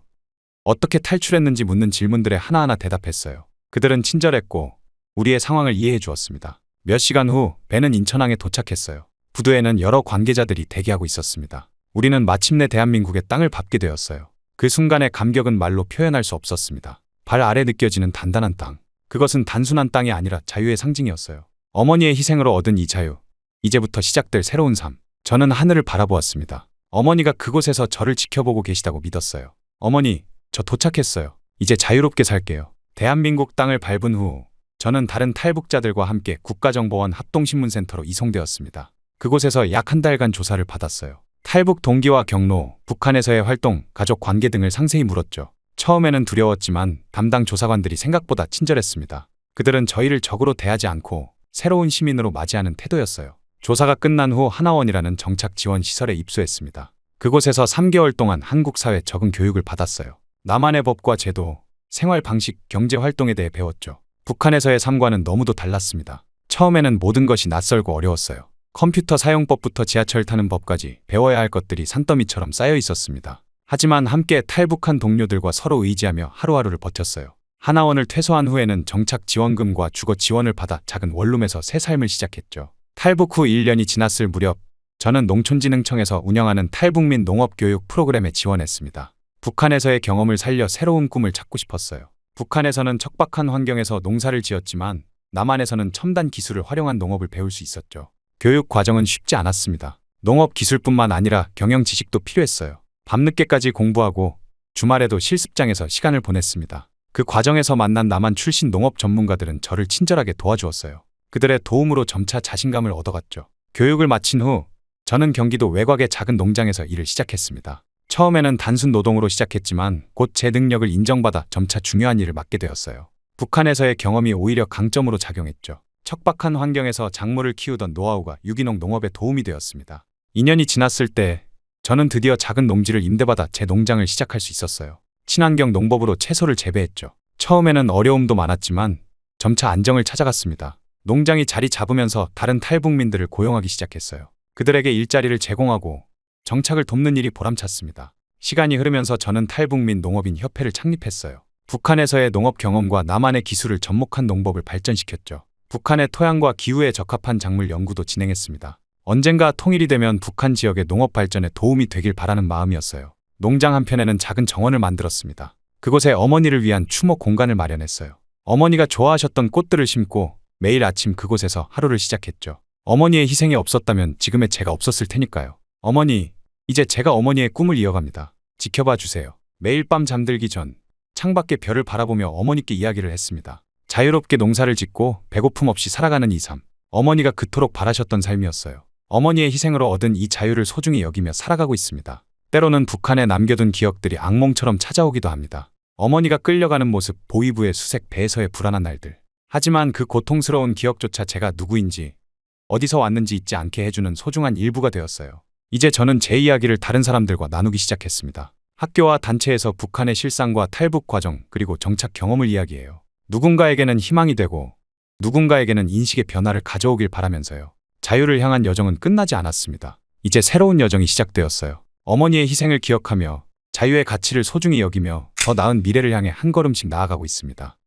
어떻게 탈출했는지 묻는 질문들에 하나하나 대답했어요. 그들은 친절했고 우리의 상황을 이해해 주었습니다. 몇 시간 후 배는 인천항에 도착했어요. 부두에는 여러 관계자들이 대기하고 있었습니다. 우리는 마침내 대한민국의 땅을 밟게 되었어요. 그 순간의 감격은 말로 표현할 수 없었습니다. 발 아래 느껴지는 단단한 땅. 그것은 단순한 땅이 아니라 자유의 상징이었어요. 어머니의 희생으로 얻은 이 자유. 이제부터 시작될 새로운 삶. 저는 하늘을 바라보았습니다. 어머니가 그곳에서 저를 지켜보고 계시다고 믿었어요. 어머니, 저 도착했어요. 이제 자유롭게 살게요. 대한민국 땅을 밟은 후 저는 다른 탈북자들과 함께 국가정보원 합동신문센터로 이송되었습니다. 그곳에서 약 한 달간 조사를 받았어요. 탈북 동기와 경로, 북한에서의 활동, 가족 관계 등을 상세히 물었죠. 처음에는 두려웠지만 담당 조사관들이 생각보다 친절했습니다. 그들은 저희를 적으로 대하지 않고 새로운 시민으로 맞이하는 태도였어요. 조사가 끝난 후 하나원이라는 정착 지원 시설에 입소했습니다. 그곳에서 3개월 동안 한국 사회 적응 교육을 받았어요. 나만의 법과 제도, 생활 방식, 경제 활동에 대해 배웠죠. 북한에서의 삶과는 너무도 달랐습니다. 처음에는 모든 것이 낯설고 어려웠어요. 컴퓨터 사용법부터 지하철 타는 법까지 배워야 할 것들이 산더미처럼 쌓여 있었습니다. 하지만 함께 탈북한 동료들과 서로 의지하며 하루하루를 버텼어요. 하나원을 퇴소한 후에는 정착 지원금과 주거 지원을 받아 작은 원룸에서 새 삶을 시작했죠. 탈북 후 1년이 지났을 무렵 저는 농촌진흥청에서 운영하는 탈북민 농업교육 프로그램에 지원했습니다. 북한에서의 경험을 살려 새로운 꿈을 찾고 싶었어요. 북한에서는 척박한 환경에서 농사를 지었지만 남한에서는 첨단 기술을 활용한 농업을 배울 수 있었죠. 교육 과정은 쉽지 않았습니다. 농업 기술뿐만 아니라 경영 지식도 필요했어요. 밤늦게까지 공부하고 주말에도 실습장에서 시간을 보냈습니다. 그 과정에서 만난 남한 출신 농업 전문가들은 저를 친절하게 도와주었어요. 그들의 도움으로 점차 자신감을 얻어갔죠. 교육을 마친 후 저는 경기도 외곽의 작은 농장에서 일을 시작했습니다. 처음에는 단순 노동으로 시작했지만 곧 제 능력을 인정받아 점차 중요한 일을 맡게 되었어요. 북한에서의 경험이 오히려 강점으로 작용했죠. 척박한 환경에서 작물을 키우던 노하우가 유기농 농업에 도움이 되었습니다. 2년이 지났을 때 저는 드디어 작은 농지를 임대받아 제 농장을 시작할 수 있었어요. 친환경 농법으로 채소를 재배했죠. 처음에는 어려움도 많았지만 점차 안정을 찾아갔습니다. 농장이 자리 잡으면서 다른 탈북민들을 고용하기 시작했어요. 그들에게 일자리를 제공하고 정착을 돕는 일이 보람찼습니다. 시간이 흐르면서 저는 탈북민 농업인 협회를 창립했어요. 북한에서의 농업 경험과 남한의 기술을 접목한 농법을 발전시켰죠. 북한의 토양과 기후에 적합한 작물 연구도 진행했습니다. 언젠가 통일이 되면 북한 지역의 농업 발전에 도움이 되길 바라는 마음이었어요. 농장 한편에는 작은 정원을 만들었습니다. 그곳에 어머니를 위한 추모 공간을 마련했어요. 어머니가 좋아하셨던 꽃들을 심고 매일 아침 그곳에서 하루를 시작했죠. 어머니의 희생이 없었다면 지금의 제가 없었을 테니까요. 어머니, 이제 제가 어머니의 꿈을 이어갑니다. 지켜봐 주세요. 매일 밤 잠들기 전 창밖의 별을 바라보며 어머니께 이야기를 했습니다. 자유롭게 농사를 짓고 배고픔 없이 살아가는 이 삶. 어머니가 그토록 바라셨던 삶이었어요. 어머니의 희생으로 얻은 이 자유를 소중히 여기며 살아가고 있습니다. 때로는 북한에 남겨둔 기억들이 악몽처럼 찾아오기도 합니다. 어머니가 끌려가는 모습, 보위부의 수색, 배에서의 불안한 날들. 하지만 그 고통스러운 기억조차 제가 누구인지, 어디서 왔는지 잊지 않게 해주는 소중한 일부가 되었어요. 이제 저는 제 이야기를 다른 사람들과 나누기 시작했습니다. 학교와 단체에서 북한의 실상과 탈북 과정, 그리고 정착 경험을 이야기해요. 누군가에게는 희망이 되고 누군가에게는 인식의 변화를 가져오길 바라면서요. 자유를 향한 여정은 끝나지 않았습니다. 이제 새로운 여정이 시작되었어요. 어머니의 희생을 기억하며 자유의 가치를 소중히 여기며 더 나은 미래를 향해 한 걸음씩 나아가고 있습니다.